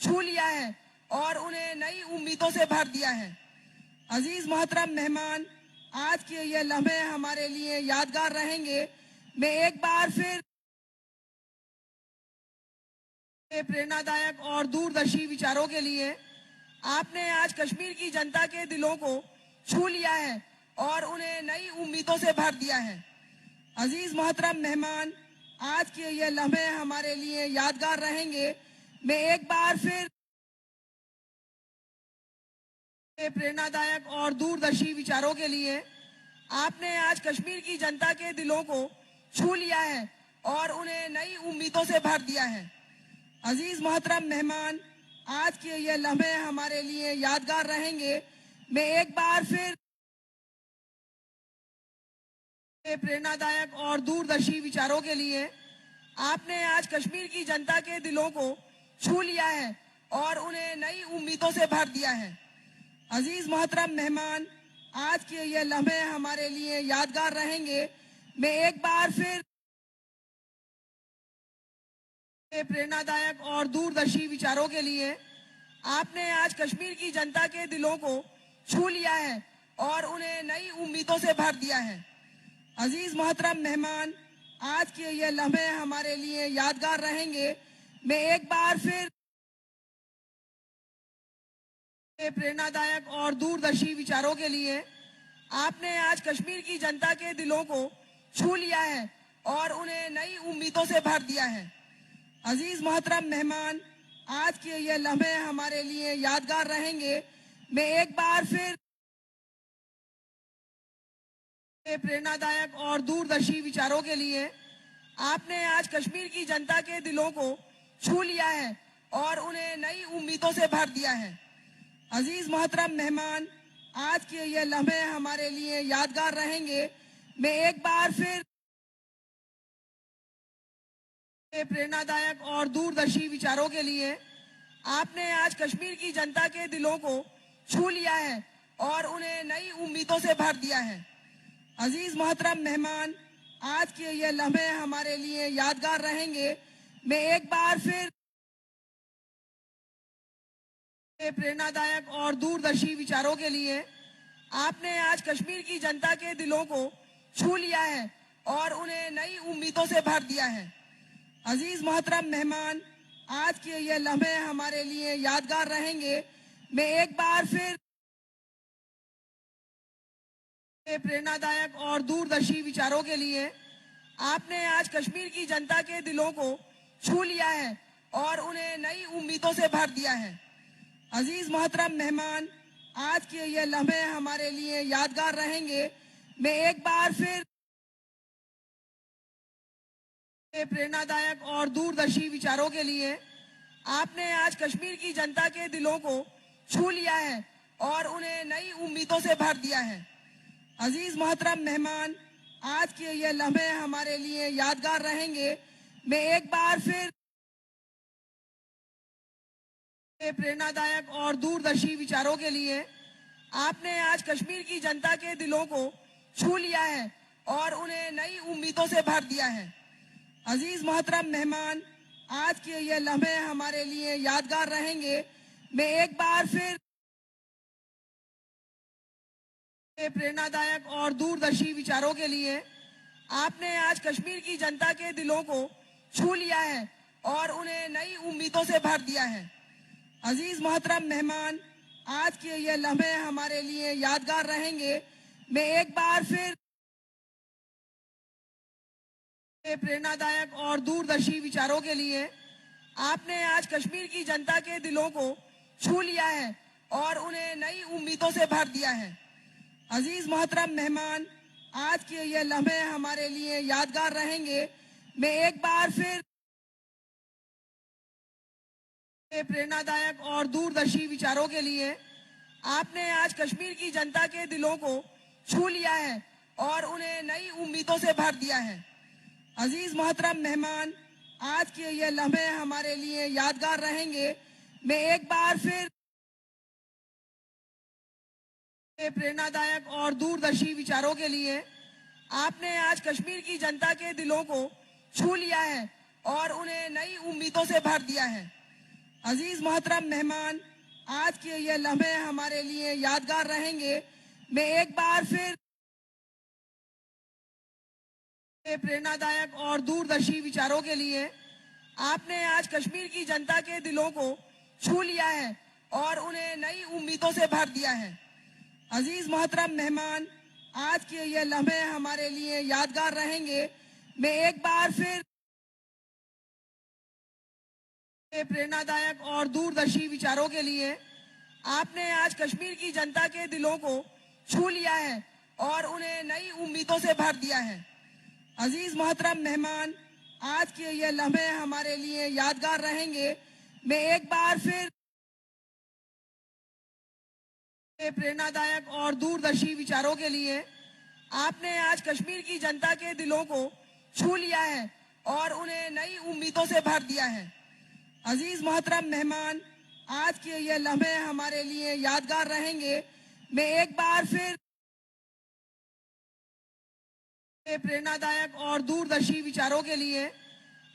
छू लिया है और उन्हें नई उम्मीदों से भर दिया है। अजीज मोहतरम मेहमान, आज के ये लम्हे हमारे लिए यादगार रहेंगे। मैं एक बार फिर प्रेरणादायक और दूरदर्शी विचारों के लिए आपने आज कश्मीर की जनता के दिलों को छू लिया है और उन्हें नई उम्मीदों से भर दिया है। अजीज मोहतरम मेहमान, आज के ये लम्हे हमारे लिए यादगार रहेंगे। मैं एक बार फिर प्रेरणादायक और दूरदर्शी विचारों के लिए आपने आज कश्मीर की जनता के दिलों को छू लिया है और उन्हें नई उम्मीदों से भर दिया है। अजीज मोहतरम मेहमान, आज के ये लम्हे हमारे लिए यादगार रहेंगे। मैं एक बार फिर प्रेरणादायक और दूरदर्शी विचारों के लिए आपने आज कश्मीर की जनता के दिलों को छू लिया है और उन्हें नई उम्मीदों से भर दिया है। अजीज मोहतरम मेहमान, आज के ये लम्हे हमारे लिए यादगार रहेंगे। मैं एक बार फिर प्रेरणादायक और दूरदर्शी विचारों के लिए आपने आज कश्मीर की जनता के दिलों को छू लिया है और उन्हें नई उम्मीदों से भर दिया है। अजीज मोहतरम मेहमान, आज के ये लम्हे हमारे लिए यादगार रहेंगे। मैं एक बार फिर प्रेरणादायक और दूरदर्शी विचारों के लिए आपने आज कश्मीर की जनता के दिलों को छू लिया है और उन्हें नई उम्मीदों से भर दिया है। अजीज मोहतरम मेहमान, आज के ये लम्हे हमारे लिए यादगार रहेंगे। मैं एक बार फिर प्रेरणादायक और दूरदर्शी विचारों के लिए आपने आज कश्मीर की जनता के दिलों को छू लिया है और उन्हें नई उम्मीदों से भर दिया है। अजीज मोहतरम मेहमान, आज के ये लम्हे हमारे लिए यादगार रहेंगे। मैं एक बार फिर प्रेरणादायक और दूरदर्शी विचारों के लिए आपने आज कश्मीर की जनता के दिलों को छू लिया है और उन्हें नई उम्मीदों से भर दिया है। अजीज मोहतरम मेहमान, आज के ये लम्हे हमारे लिए यादगार रहेंगे। मैं एक बार फिर प्रेरणादायक और दूरदर्शी विचारों के लिए आपने आज कश्मीर की जनता के दिलों को छू लिया है और उन्हें नई उम्मीदों से भर दिया है। अजीज मोहतरम मेहमान, आज के ये लम्हे हमारे लिए यादगार रहेंगे। मैं एक बार फिर प्रेरणादायक और दूरदर्शी विचारों के लिए आपने आज कश्मीर की जनता के दिलों को छू लिया है और उन्हें नई उम्मीदों से भर दिया है। अजीज मोहतरम मेहमान, आज के ये लम्हे हमारे लिए यादगार रहेंगे। मैं एक बार फिर प्रेरणादायक और दूरदर्शी विचारों के लिए आपने आज कश्मीर की जनता के दिलों को छू लिया है और उन्हें नई उम्मीदों से भर दिया है। अजीज मोहतरम मेहमान, आज के ये लम्हे हमारे लिए यादगार रहेंगे। मैं एक बार फिर प्रेरणादायक और दूरदर्शी विचारों के लिए आपने आज कश्मीर की जनता के दिलों को छू लिया है और उन्हें नई उम्मीदों से भर दिया है। अजीज मोहतरम मेहमान, आज के ये लम्हे हमारे लिए यादगार रहेंगे। मैं एक बार फिर प्रेरणादायक और दूरदर्शी विचारों के लिए आपने आज कश्मीर की जनता के दिलों को छू लिया है और उन्हें नई उम्मीदों से भर दिया है। अजीज मोहतरम मेहमान, आज के ये लम्हे हमारे लिए यादगार रहेंगे। मैं एक बार फिर प्रेरणादायक और दूरदर्शी विचारों के लिए आपने आज कश्मीर की जनता के दिलों को छू लिया है और उन्हें नई उम्मीदों से भर दिया है। अजीज मोहतरम मेहमान, आज के ये लम्हे हमारे लिए यादगार रहेंगे। मैं एक बार फिर प्रेरणादायक और दूरदर्शी विचारों के लिए आपने आज कश्मीर की जनता के दिलों को छू लिया है और उन्हें नई उम्मीदों से भर दिया है। अजीज मोहतरम मेहमान, आज के ये लम्हे हमारे लिए यादगार रहेंगे। मैं एक बार फिर प्रेरणादायक और दूरदर्शी विचारों के लिए आपने आज कश्मीर की जनता के दिलों को छू लिया है और उन्हें नई उम्मीदों से भर दिया है। अजीज मोहतरम मेहमान, आज के ये लम्हे हमारे लिए यादगार रहेंगे। मैं एक बार फिर प्रेरणादायक और दूरदर्शी विचारों के लिए आपने आज कश्मीर की जनता के दिलों को छू लिया है और उन्हें नई उम्मीदों से भर दिया है। अजीज मोहतरम मेहमान, आज के ये लम्हे हमारे लिए यादगार रहेंगे। मैं एक बार फिर प्रेरणादायक और दूरदर्शी विचारों के लिए आपने आज कश्मीर की जनता के दिलों को छू लिया है और उन्हें नई उम्मीदों से भर दिया है। अजीज मोहतरम मेहमान, आज के ये लम्हे हमारे लिए यादगार रहेंगे। मैं एक बार फिर प्रेरणादायक और दूरदर्शी विचारों के लिए आपने आज कश्मीर की जनता के दिलों को छू लिया है और उन्हें नई उम्मीदों से भर दिया है। अजीज मोहतरम मेहमान, आज के ये लम्हे हमारे लिए यादगार रहेंगे। मैं एक बार फिर प्रेरणादायक और दूरदर्शी विचारों के लिए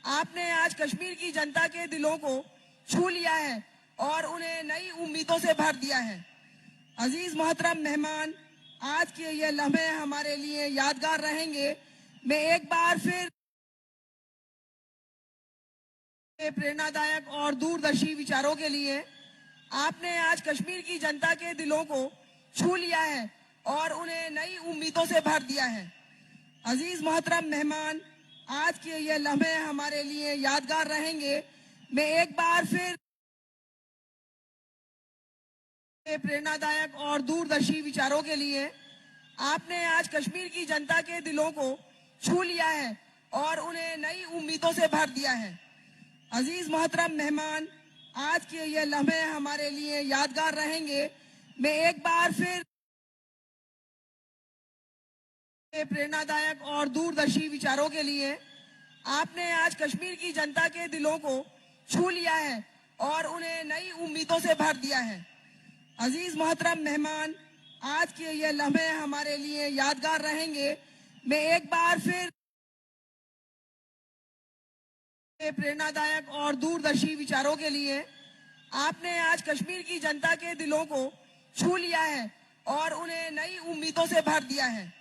आपने आज कश्मीर की जनता के दिलों को छू लिया है और उन्हें नई उम्मीदों से भर दिया है। अजीज मोहतरम मेहमान, आज के ये लम्हे हमारे लिए यादगार रहेंगे। मैं एक बार फिर प्रेरणादायक और दूरदर्शी विचारों के लिए आपने आज कश्मीर की जनता के दिलों को छू लिया है और उन्हें नई उम्मीदों से भर दिया है। अजीज मोहतरम मेहमान, आज के ये लम्हे हमारे लिए यादगार रहेंगे। मैं एक बार फिर प्रेरणादायक और दूरदर्शी विचारों के लिए आपने आज कश्मीर की जनता के दिलों को छू लिया है और उन्हें नई उम्मीदों से भर दिया है। अजीज मोहतरम मेहमान, आज के ये लम्हे हमारे लिए यादगार रहेंगे। मैं एक बार फिर प्रेरणादायक और दूरदर्शी विचारों के लिए आपने आज कश्मीर की जनता के दिलों को छू लिया है और उन्हें नई उम्मीदों से भर दिया है। अजीज मोहतरम मेहमान, आज के ये लम्हे हमारे लिए यादगार रहेंगे। मैं एक बार फिर प्रेरणादायक और दूरदर्शी विचारों के लिए आपने आज कश्मीर की जनता के दिलों को छू लिया है और उन्हें नई उम्मीदों से भर दिया है।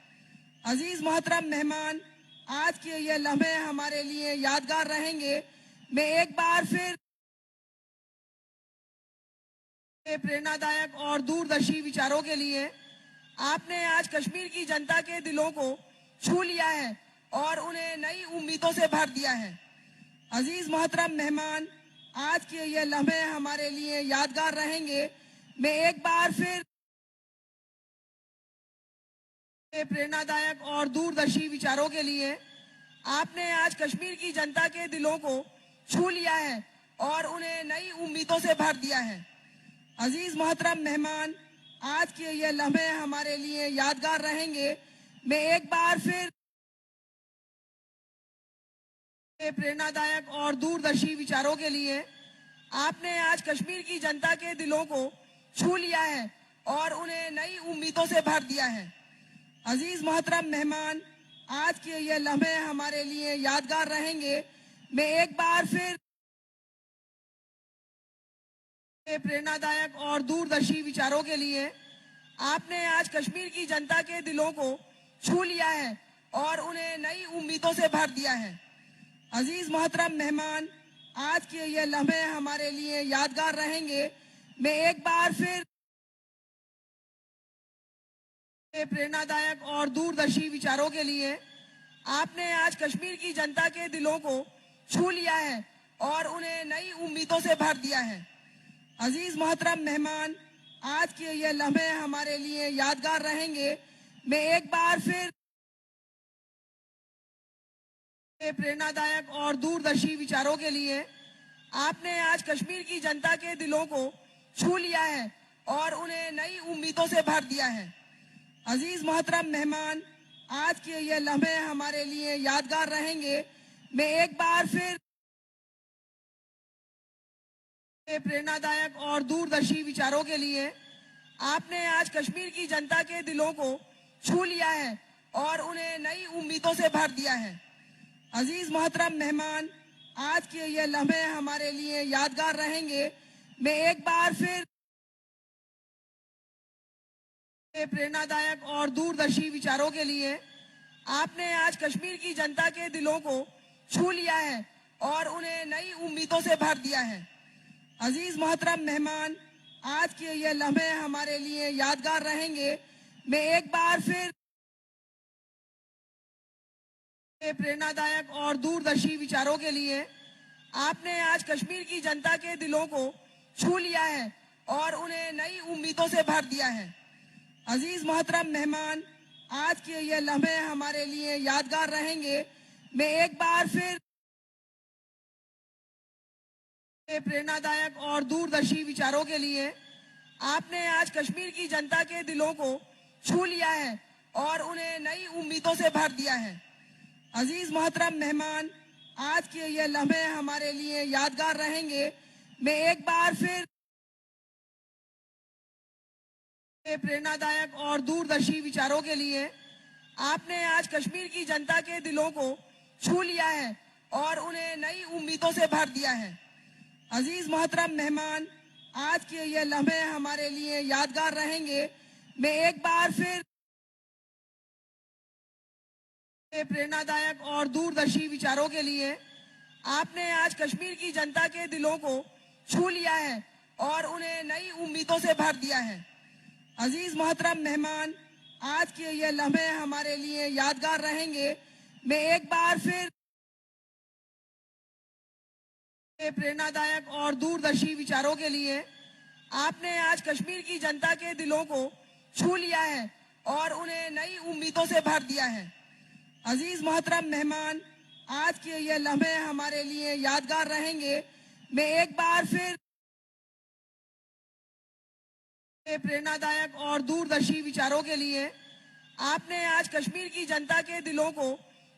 अजीज मोहतरम मेहमान, आज के ये लम्हे हमारे लिए यादगार रहेंगे। मैं एक बार फिर प्रेरणादायक और दूरदर्शी विचारों के लिए आपने आज कश्मीर की जनता के दिलों को छू लिया है और उन्हें नई उम्मीदों से भर दिया है। अजीज मोहतरम मेहमान, आज के ये लम्हे हमारे लिए यादगार रहेंगे। मैं एक बार फिर प्रेरणादायक और दूरदर्शी विचारों के लिए आपने आज कश्मीर की जनता के दिलों को छू लिया है और उन्हें नई उम्मीदों से भर दिया है। अजीज मोहतरम मेहमान, आज के ये लम्हे हमारे लिए यादगार रहेंगे। मैं एक बार फिर प्रेरणादायक और दूरदर्शी विचारों के लिए आपने आज कश्मीर की जनता के दिलों को छू लिया है और उन्हें नई उम्मीदों से भर दिया है। अजीज मोहतरम मेहमान, आज के ये लम्हे हमारे लिए यादगार रहेंगे। मैं एक बार फिर प्रेरणादायक और दूरदर्शी विचारों के लिए आपने आज कश्मीर की जनता के दिलों को छू लिया है और उन्हें नई उम्मीदों से भर दिया है। अजीज मोहतरम मेहमान, आज के ये लम्हे हमारे लिए यादगार रहेंगे। मैं एक बार फिर प्रेरणादायक और दूरदर्शी विचारों के लिए आपने आज कश्मीर की जनता के दिलों को छू लिया है और उन्हें नई उम्मीदों से भर दिया है। अजीज मोहतरम मेहमान, आज के ये लम्हे हमारे लिए यादगार रहेंगे। मैं एक बार फिर प्रेरणादायक और दूरदर्शी विचारों के लिए आपने आज कश्मीर की जनता के दिलों को छू लिया है और उन्हें नई उम्मीदों से भर दिया है। अजीज मोहतरम मेहमान, आज के ये लम्हे हमारे लिए यादगार रहेंगे। मैं एक बार फिर प्रेरणादायक और दूरदर्शी विचारों के लिए आपने आज कश्मीर की जनता के दिलों को छू लिया है और उन्हें नई उम्मीदों से भर दिया है। अजीज मोहतरम मेहमान, आज के ये लम्हे हमारे लिए यादगार रहेंगे। मैं एक बार फिर प्रेरणादायक और दूरदर्शी विचारों के लिए आपने आज कश्मीर की जनता के दिलों को छू लिया है और उन्हें नई उम्मीदों से भर दिया है। अजीज मोहतरम मेहमान, आज के ये लम्हे हमारे लिए यादगार रहेंगे। मैं एक बार फिर प्रेरणादायक और दूरदर्शी विचारों के लिए आपने आज कश्मीर की जनता के दिलों को छू लिया है और उन्हें नई उम्मीदों से भर दिया है। अजीज मोहतरम मेहमान, आज के ये लम्हे हमारे लिए यादगार रहेंगे। मैं एक बार फिर प्रेरणादायक और दूरदर्शी विचारों के लिए आपने आज कश्मीर की जनता के दिलों को छू लिया है और उन्हें नई उम्मीदों से भर दिया है। अजीज मोहतरम मेहमान, आज के ये लम्हे हमारे लिए यादगार रहेंगे। मैं एक बार फिर प्रेरणादायक और दूरदर्शी विचारों के लिए आपने आज कश्मीर की जनता के दिलों को छू लिया है और उन्हें नई उम्मीदों से भर दिया है। अजीज मोहतरम मेहमान, आज के ये लम्हे हमारे लिए यादगार रहेंगे। मैं एक बार फिर प्रेरणादायक और दूरदर्शी विचारों के लिए आपने आज कश्मीर की जनता के दिलों को छू लिया है और उन्हें नई उम्मीदों से भर दिया है। अजीज मोहतरम मेहमान, आज के ये लम्हे हमारे लिए यादगार रहेंगे। मैं एक बार फिर प्रेरणादायक और दूरदर्शी विचारों के लिए आपने आज कश्मीर की जनता के दिलों को छू लिया है और उन्हें नई उम्मीदों से भर दिया है। अजीज मोहतरम मेहमान, आज के ये लम्हे हमारे लिए यादगार रहेंगे। मैं एक बार फिर प्रेरणादायक और दूरदर्शी विचारों के लिए आपने आज कश्मीर की जनता के दिलों को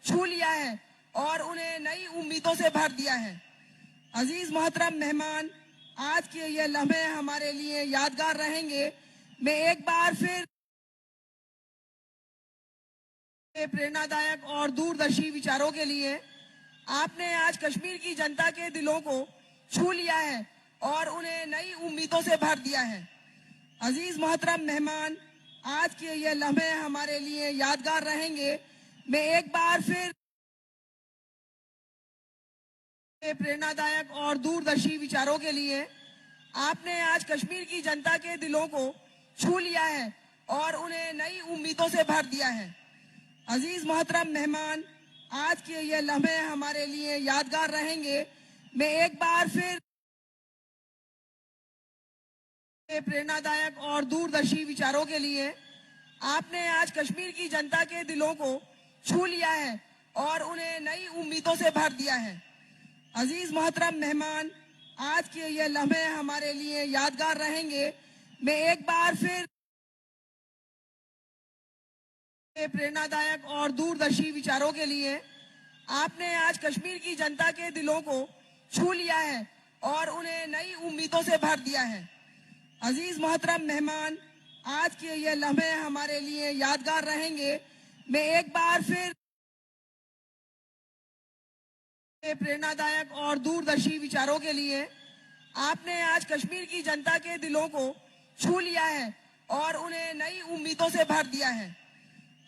छू लिया है और उन्हें नई उम्मीदों से भर दिया है। अजीज मोहतरम मेहमान, आज के ये लम्हे हमारे लिए यादगार रहेंगे। मैं एक बार फिर प्रेरणादायक और दूरदर्शी विचारों के लिए आपने आज कश्मीर की जनता के दिलों को छू लिया है और उन्हें नई उम्मीदों से भर दिया है। अजीज मोहतरम मेहमान, आज के ये लम्हे हमारे लिए यादगार रहेंगे। मैं एक बार फिर प्रेरणादायक और दूरदर्शी विचारों के लिए आपने आज कश्मीर की जनता के दिलों को छू लिया है और उन्हें नई उम्मीदों से भर दिया है। अजीज मोहतरम मेहमान, आज के ये लम्हे हमारे लिए यादगार रहेंगे। मैं एक बार फिर प्रेरणादायक और दूरदर्शी विचारों के लिए आपने आज कश्मीर की जनता के दिलों को छू लिया है और उन्हें नई उम्मीदों से भर दिया है। अजीज मोहतरम मेहमान, आज के ये लम्हे हमारे लिए यादगार रहेंगे। मैं एक बार फिर प्रेरणादायक और दूरदर्शी विचारों के लिए आपने आज कश्मीर की जनता के दिलों को छू लिया है और उन्हें नई उम्मीदों से भर दिया है। अजीज मोहतरम मेहमान, आज के ये लम्हे हमारे लिए यादगार रहेंगे। मैं एक बार फिर प्रेरणादायक और दूरदर्शी विचारों के लिए आपने आज कश्मीर की जनता के दिलों को छू लिया है और उन्हें नई उम्मीदों से भर दिया है।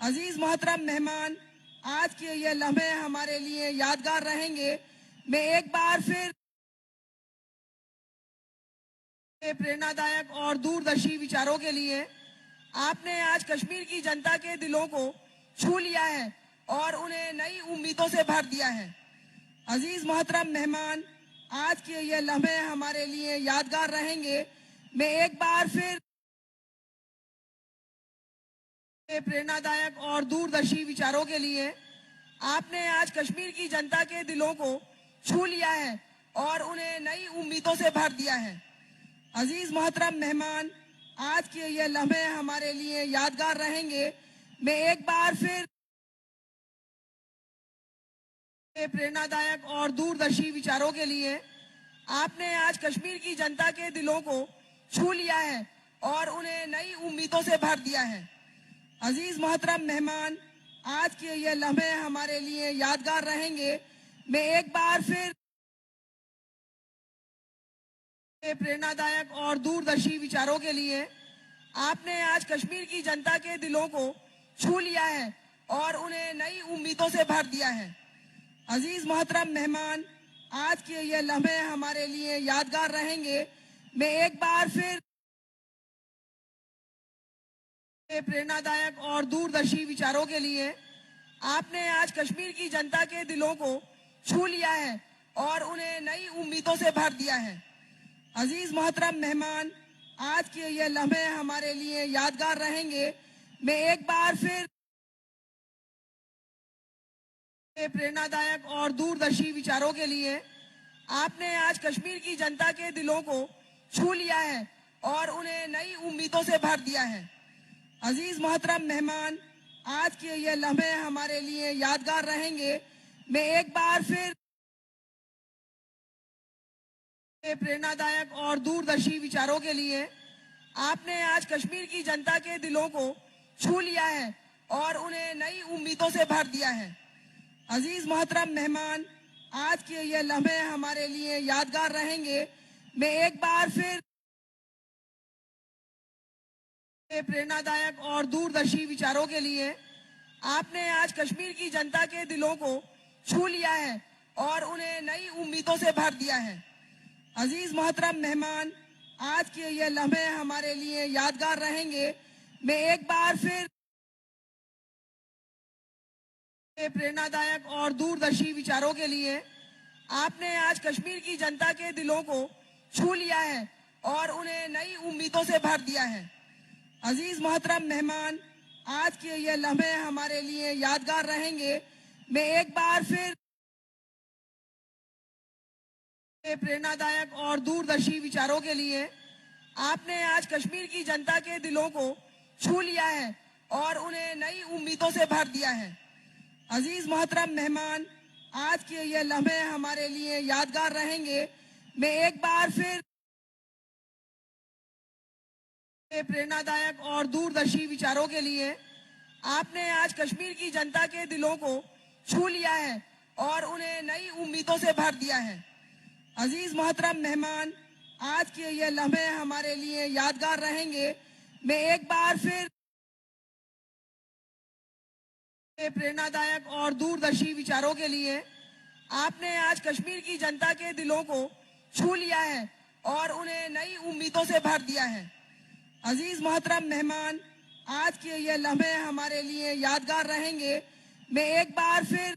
अजीज मोहतरम मेहमान, आज के ये लम्हे हमारे लिए यादगार रहेंगे। मैं एक बार फिर प्रेरणादायक और दूरदर्शी विचारों के लिए आपने आज कश्मीर की जनता के दिलों को छू लिया है और उन्हें नई उम्मीदों से भर दिया है। अजीज मोहतरम मेहमान, आज के ये लम्हे हमारे लिए यादगार रहेंगे। मैं एक बार फिर प्रेरणादायक और दूरदर्शी विचारों के लिए आपने आज कश्मीर की जनता के दिलों को छू लिया है और उन्हें नई उम्मीदों से भर दिया है। अजीज मोहतरम मेहमान, आज के ये लम्हे हमारे लिए यादगार रहेंगे। मैं एक बार फिर प्रेरणादायक और दूरदर्शी विचारों के लिए आपने आज कश्मीर की जनता के दिलों को छू लिया है और उन्हें नई उम्मीदों से भर दिया है। अजीज मोहतरम मेहमान, आज के ये लम्हे हमारे लिए यादगार रहेंगे। मैं एक बार फिर प्रेरणादायक और दूरदर्शी विचारों के लिए आपने आज कश्मीर की जनता के दिलों को छू लिया है और उन्हें नई उम्मीदों से भर दिया है। अजीज मोहतरम मेहमान, आज के ये लम्हे हमारे लिए यादगार रहेंगे। मैं एक बार फिर प्रेरणादायक और दूरदर्शी विचारों के लिए आपने आज कश्मीर की जनता के दिलों को छू लिया है और उन्हें नई उम्मीदों से भर दिया है। अजीज मोहतरम मेहमान, आज के ये लम्हे हमारे लिए यादगार रहेंगे। मैं एक बार फिर प्रेरणादायक और दूरदर्शी विचारों के लिए आपने आज कश्मीर की जनता के दिलों को छू लिया है और उन्हें नई उम्मीदों से भर दिया है। अजीज मोहतरम मेहमान, आज के ये लम्हे हमारे लिए यादगार रहेंगे। मैं एक बार फिर प्रेरणादायक और दूरदर्शी विचारों के लिए आपने आज कश्मीर की जनता के दिलों को छू लिया है और उन्हें नई उम्मीदों से भर दिया है। अजीज मोहतरम मेहमान, आज के ये लम्हे हमारे लिए यादगार रहेंगे। मैं एक बार फिर प्रेरणादायक और दूरदर्शी विचारों के लिए आपने आज कश्मीर की जनता के दिलों को छू लिया है और उन्हें नई उम्मीदों से भर दिया है। अजीज मोहतरम मेहमान, आज के ये लम्हे हमारे लिए यादगार रहेंगे। मैं एक बार फिर प्रेरणादायक और दूरदर्शी विचारों के लिए आपने आज कश्मीर की जनता के दिलों को छू लिया है और उन्हें नई उम्मीदों से भर दिया है। अजीज मोहतरम मेहमान, आज के ये लम्हे हमारे लिए यादगार रहेंगे। मैं एक बार फिर प्रेरणादायक और दूरदर्शी विचारों के लिए आपने आज कश्मीर की जनता के दिलों को छू लिया है और उन्हें नई उम्मीदों से भर दिया है। अजीज मोहतरम मेहमान, आज के ये लम्हे हमारे लिए यादगार रहेंगे। मैं एक बार फिर प्रेरणादायक और दूरदर्शी विचारों के लिए आपने आज कश्मीर की जनता के दिलों को छू लिया है और उन्हें नई उम्मीदों से भर दिया है। अजीज मोहतरम मेहमान, आज के ये लम्हे हमारे लिए यादगार रहेंगे। मैं एक बार फिर प्रेरणादायक और दूरदर्शी विचारों के लिए आपने आज कश्मीर की जनता के दिलों को छू लिया है और उन्हें नई उम्मीदों से भर दिया है। अजीज मोहतरम मेहमान, आज के ये लम्हे हमारे लिए यादगार रहेंगे। मैं एक बार फिर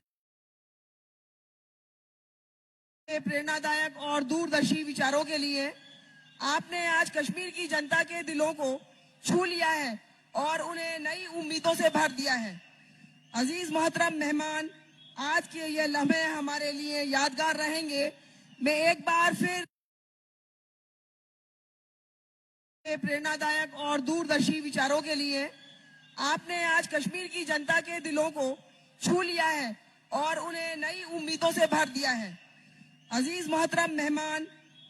प्रेरणादायक और दूरदर्शी विचारों के लिए आपने आज कश्मीर की जनता के दिलों को छू लिया है और उन्हें नई उम्मीदों से भर दिया है। अजीज मोहतरम मेहमान, आज के ये लम्हे हमारे लिए यादगार रहेंगे। मैं एक बार फिर प्रेरणादायक और दूरदर्शी विचारों के लिए आपने आज कश्मीर की जनता के दिलों को छू लिया है और उन्हें नई उम्मीदों से भर दिया है। अजीज मोहतरम मेहमान,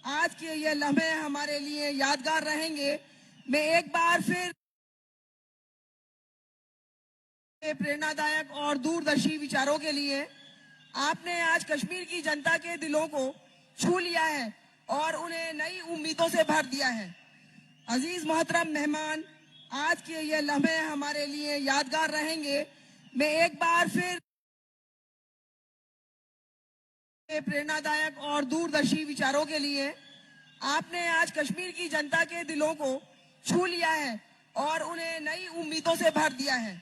आज के ये लम्हे हमारे लिए यादगार रहेंगे। मैं एक बार फिर प्रेरणादायक और दूरदर्शी विचारों के लिए आपने आज कश्मीर की जनता के दिलों को छू लिया है और उन्हें नई उम्मीदों से भर दिया है। अजीज मोहतरम मेहमान, आज के ये लम्हे हमारे लिए यादगार रहेंगे। मैं एक बार फिर प्रेरणादायक और दूरदर्शी विचारों के लिए आपने आज कश्मीर की जनता के दिलों को छू लिया है और उन्हें नई उम्मीदों से भर दिया है।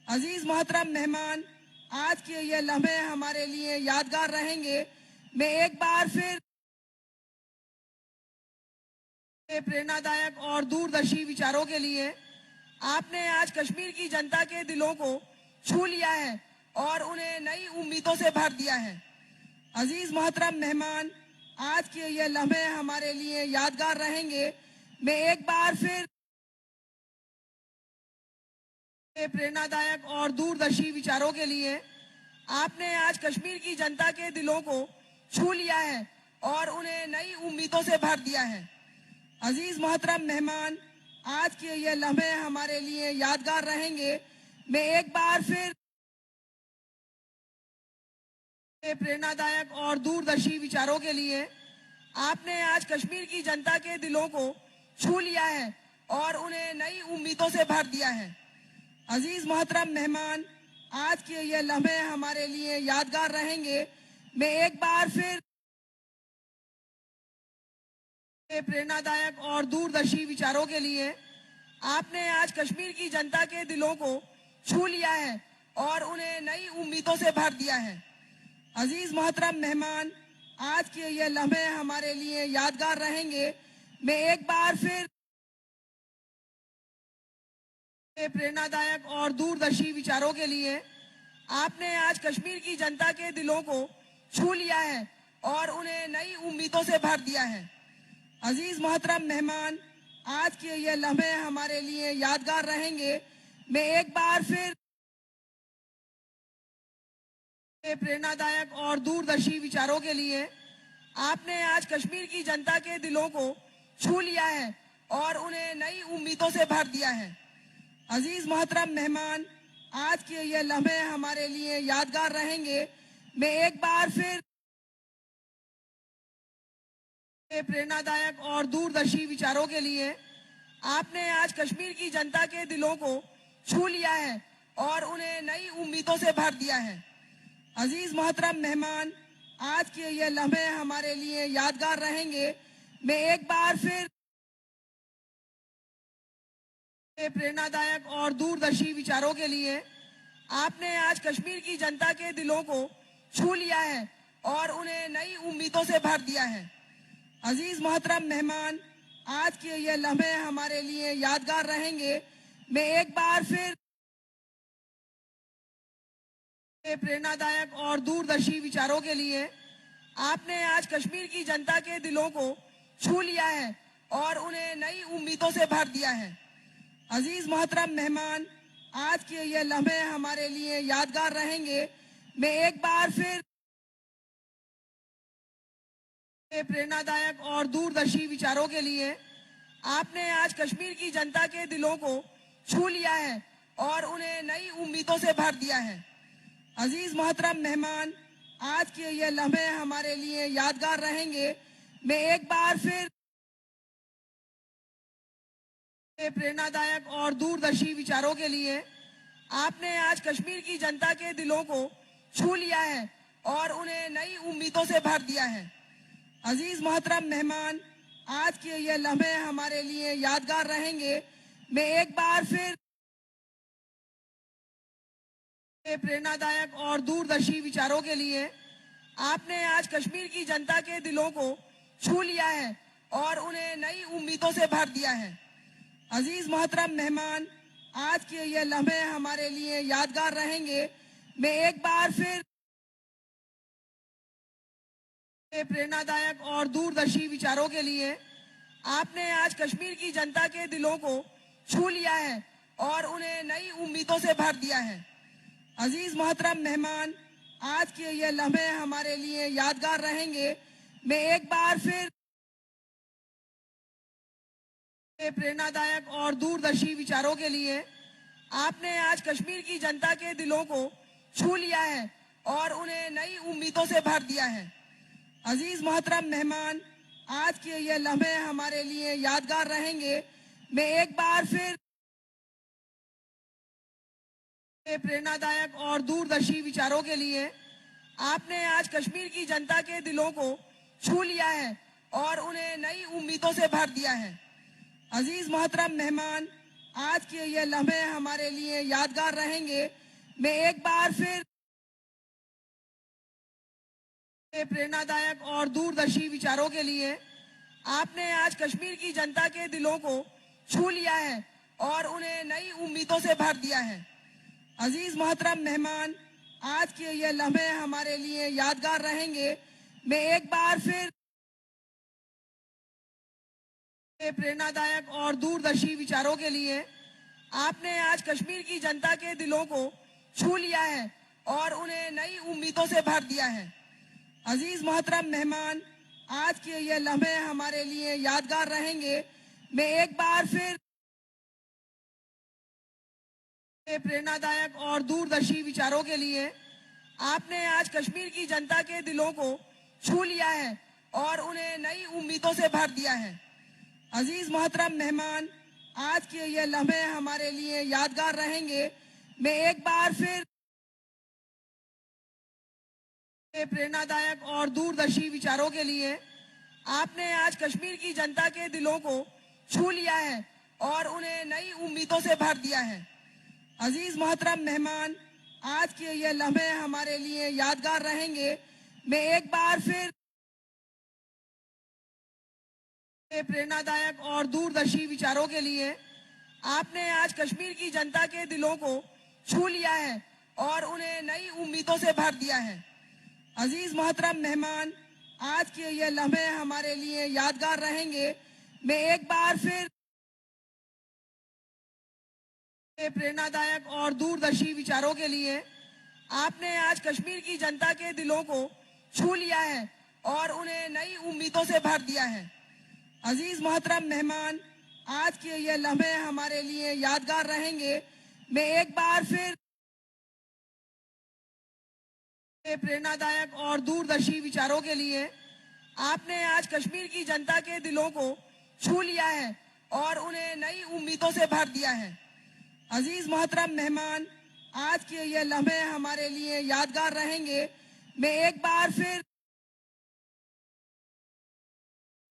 अजीज मोहतरम मेहमान, आज के ये लम्हे हमारे लिए यादगार रहेंगे। मैं एक बार फिर प्रेरणादायक और दूरदर्शी विचारों के लिए आपने आज कश्मीर की जनता के दिलों को छू लिया है और उन्हें नई उम्मीदों से भर दिया है। अजीज मोहतरम मेहमान, आज के ये लम्हे हमारे लिए यादगार रहेंगे। मैं एक बार फिर प्रेरणादायक और दूरदर्शी विचारों के लिए आपने आज कश्मीर की जनता के दिलों को छू लिया है और उन्हें नई उम्मीदों से भर दिया है। अजीज मोहतरम मेहमान, आज के ये लम्हे हमारे लिए यादगार रहेंगे। मैं एक बार फिर प्रेरणादायक और दूरदर्शी विचारों के लिए आपने आज कश्मीर की जनता के दिलों को छू लिया है और उन्हें नई उम्मीदों से भर दिया है। अजीज मोहतरम मेहमान, आज के ये लम्हे हमारे लिए यादगार रहेंगे। मैं एक बार फिर प्रेरणादायक और दूरदर्शी विचारों के लिए आपने आज कश्मीर की जनता के दिलों को छू लिया है और उन्हें नई उम्मीदों से भर दिया है। अजीज मोहतरम मेहमान, आज के ये लम्हे हमारे लिए यादगार रहेंगे। मैं एक बार फिर प्रेरणादायक और दूरदर्शी विचारों के लिए आपने आज कश्मीर की जनता के दिलों को छू लिया है और उन्हें नई उम्मीदों से भर दिया है। अजीज मोहतरम मेहमान, आज के ये लम्हे हमारे लिए यादगार रहेंगे। मैं एक बार फिर प्रेरणादायक और दूरदर्शी विचारों के लिए आपने आज कश्मीर की जनता के दिलों को छू लिया है और उन्हें नई उम्मीदों से भर दिया है। अजीज मोहतरम मेहमान, आज के ये लम्हे हमारे लिए यादगार रहेंगे। मैं एक बार फिर प्रेरणादायक और दूरदर्शी विचारों के लिए आपने आज कश्मीर की जनता के दिलों को छू लिया है और उन्हें नई उम्मीदों से भर दिया है। अजीज मोहतरम मेहमान, आज के ये लम्हे हमारे लिए यादगार रहेंगे। मैं एक बार फिर प्रेरणादायक और दूरदर्शी विचारों के लिए आपने आज कश्मीर की जनता के दिलों को छू लिया है और उन्हें नई उम्मीदों से भर दिया है। अजीज मोहतरम मेहमान, आज के ये लम्हे हमारे लिए यादगार रहेंगे। मैं एक बार फिर प्रेरणादायक और दूरदर्शी विचारों के लिए आपने आज कश्मीर की जनता के दिलों को छू लिया है और उन्हें नई उम्मीदों से भर दिया है। अजीज मोहतरम मेहमान, आज के ये लम्हे हमारे लिए यादगार रहेंगे। मैं एक बार फिर प्रेरणादायक और दूरदर्शी विचारों के लिए आपने आज कश्मीर की जनता के दिलों को छू लिया है और उन्हें नई उम्मीदों से भर दिया है। अजीज मोहतरम मेहमान, आज के ये लम्हे हमारे लिए यादगार रहेंगे। मैं एक बार फिर प्रेरणादायक और दूरदर्शी विचारों के लिए आपने आज कश्मीर की जनता के दिलों को छू लिया है और उन्हें नई उम्मीदों से भर दिया है। अजीज मोहतरम मेहमान, आज के ये लम्हे हमारे लिए यादगार रहेंगे। मैं एक बार फिर प्रेरणादायक और दूरदर्शी विचारों के लिए आपने आज कश्मीर की जनता के दिलों को छू लिया है और उन्हें नई उम्मीदों से भर दिया है। अजीज मोहतरम मेहमान, आज के ये लम्हे हमारे लिए यादगार रहेंगे। मैं एक बार फिर प्रेरणादायक और दूरदर्शी विचारों के लिए आपने आज कश्मीर की जनता के दिलों को छू लिया है और उन्हें नई उम्मीदों से भर दिया है। अजीज मोहतरम मेहमान, आज के ये लम्हे हमारे लिए यादगार रहेंगे। मैं एक बार फिर प्रेरणादायक और दूरदर्शी विचारों के लिए आपने आज कश्मीर की जनता के दिलों को छू लिया है और उन्हें नई उम्मीदों से भर दिया है। अजीज मोहतरम मेहमान, आज के ये लम्हे हमारे लिए यादगार रहेंगे। मैं एक बार फिर प्रेरणादायक और दूरदर्शी विचारों के लिए आपने आज कश्मीर की जनता के दिलों को छू लिया है और उन्हें नई उम्मीदों से भर दिया है। अजीज मोहतरम मेहमान, आज के ये लम्हे हमारे लिए यादगार रहेंगे। मैं एक बार फिर प्रेरणादायक और दूरदर्शी विचारों के लिए आपने आज कश्मीर की जनता के दिलों को छू लिया है और उन्हें नई उम्मीदों से भर दिया है। अजीज मोहतरम मेहमान, आज के ये लम्हे हमारे लिए यादगार रहेंगे। मैं एक बार फिर प्रेरणादायक और दूरदर्शी विचारों के लिए आपने आज कश्मीर की जनता के दिलों को छू लिया है और उन्हें नई उम्मीदों से भर दिया है। अजीज मोहतरम मेहमान, आज के ये लम्हे हमारे लिए यादगार रहेंगे। मैं एक बार फिर प्रेरणादायक और दूरदर्शी विचारों के लिए आपने आज कश्मीर की जनता के दिलों को छू लिया है और उन्हें नई उम्मीदों से भर दिया है। अजीज मोहतरम मेहमान, आज के ये लम्हे हमारे लिए यादगार रहेंगे। मैं एक बार फिर प्रेरणादायक और दूरदर्शी विचारों के लिए आपने आज कश्मीर की जनता के दिलों को छू लिया है और उन्हें नई उम्मीदों से भर दिया है। अजीज मोहतरम मेहमान, आज के ये लम्हे हमारे लिए यादगार रहेंगे। मैं एक बार फिर प्रेरणादायक और दूरदर्शी विचारों के लिए आपने आज कश्मीर की जनता के दिलों को छू लिया है और उन्हें नई उम्मीदों से भर दिया है। अजीज मोहतरम मेहमान, आज के ये लम्हे हमारे लिए यादगार रहेंगे। मैं एक बार फिर प्रेरणादायक और दूरदर्शी विचारों के लिए आपने आज कश्मीर की जनता के दिलों को छू लिया है और उन्हें नई उम्मीदों से भर दिया है। अजीज मोहतरम मेहमान, आज के ये लम्हे हमारे लिए यादगार रहेंगे। मैं एक बार फिर प्रेरणादायक और दूरदर्शी विचारों के लिए आपने आज कश्मीर की जनता के दिलों को छू लिया है और उन्हें नई उम्मीदों से भर दिया है। अजीज मोहतरम मेहमान, आज के ये लम्हे हमारे लिए यादगार रहेंगे। मैं एक बार फिर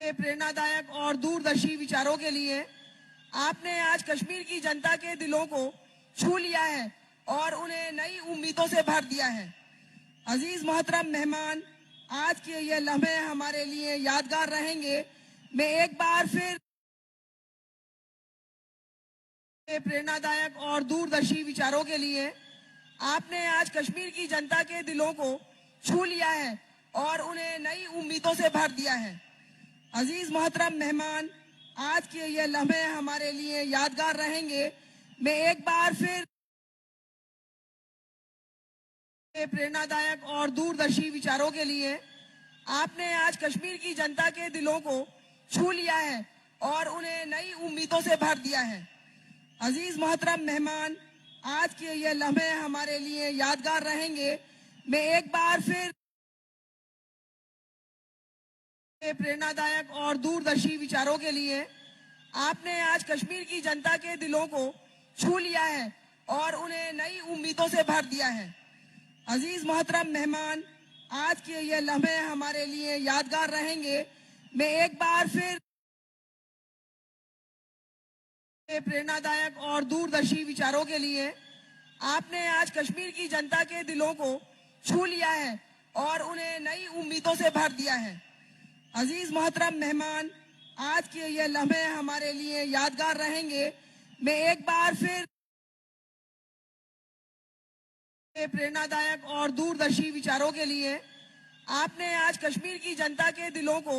प्रेरणादायक और दूरदर्शी विचारों के लिए आपने आज कश्मीर की जनता के दिलों को छू लिया है और उन्हें नई उम्मीदों से भर दिया है। अजीज मोहतरम मेहमान, आज के ये लम्हे हमारे लिए यादगार रहेंगे। मैं एक बार फिर प्रेरणादायक और दूरदर्शी विचारों के लिए आपने आज कश्मीर की जनता के दिलों को छू लिया है और उन्हें नई उम्मीदों से भर दिया है। अजीज मोहतरम मेहमान, आज के ये लम्हे हमारे लिए यादगार रहेंगे। मैं एक बार फिर प्रेरणादायक और दूरदर्शी विचारों के लिए आपने आज कश्मीर की जनता के दिलों को छू लिया है और उन्हें नई उम्मीदों से भर दिया है। अजीज मोहतरम मेहमान, आज के ये लम्हे हमारे लिए यादगार रहेंगे। मैं एक बार फिर प्रेरणादायक और दूरदर्शी विचारों के लिए आपने आज कश्मीर की जनता के दिलों को छू लिया है और उन्हें नई उम्मीदों से भर दिया है। अजीज मोहतरम मेहमान, आज के ये लम्हे हमारे लिए यादगार रहेंगे। मैं एक बार फिर प्रेरणादायक और दूरदर्शी विचारों के लिए आपने आज कश्मीर की जनता के दिलों को छू लिया है और उन्हें नई उम्मीदों से भर दिया है। अजीज मोहतरम मेहमान, आज के ये लम्हे हमारे लिए यादगार रहेंगे। मैं एक बार फिर प्रेरणादायक और दूरदर्शी विचारों के लिए आपने आज कश्मीर की जनता के दिलों को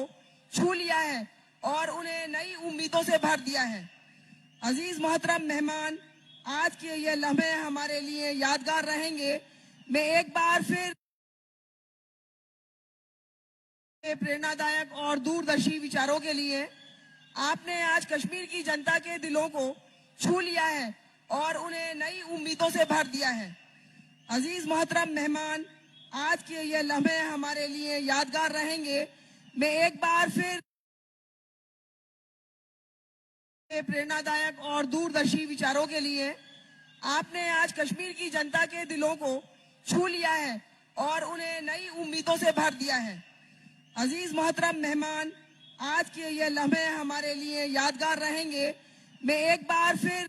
छू लिया है और उन्हें नई उम्मीदों से भर दिया है। अजीज मोहतरम मेहमान, आज के ये लम्हे हमारे लिए यादगार रहेंगे। मैं एक बार फिर प्रेरणादायक और दूरदर्शी विचारों के लिए आपने आज कश्मीर की जनता के दिलों को छू लिया है और उन्हें नई उम्मीदों से भर दिया है। अजीज मोहतरम मेहमान, आज के ये लम्हे हमारे लिए यादगार रहेंगे। मैं एक बार फिर प्रेरणादायक और दूरदर्शी विचारों के लिए आपने आज कश्मीर की जनता के दिलों को छू लिया है और उन्हें नई उम्मीदों से भर दिया है। अजीज मोहतरम मेहमान, आज के ये लम्हे हमारे लिए यादगार रहेंगे। मैं एक बार फिर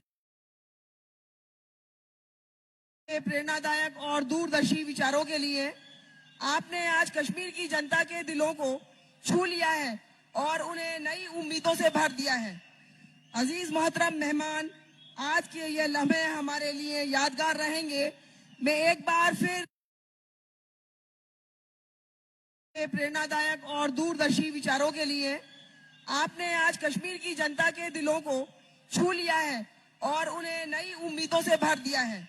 प्रेरणादायक और दूरदर्शी विचारों के लिए आपने आज कश्मीर की जनता के दिलों को छू लिया है और उन्हें नई उम्मीदों से भर दिया है। अजीज मोहतरम मेहमान, आज के ये लम्हे हमारे लिए यादगार रहेंगे। मैं एक बार फिर प्रेरणादायक और दूरदर्शी विचारों के लिए आपने आज कश्मीर की जनता के दिलों को छू लिया है और उन्हें नई उम्मीदों से भर दिया है।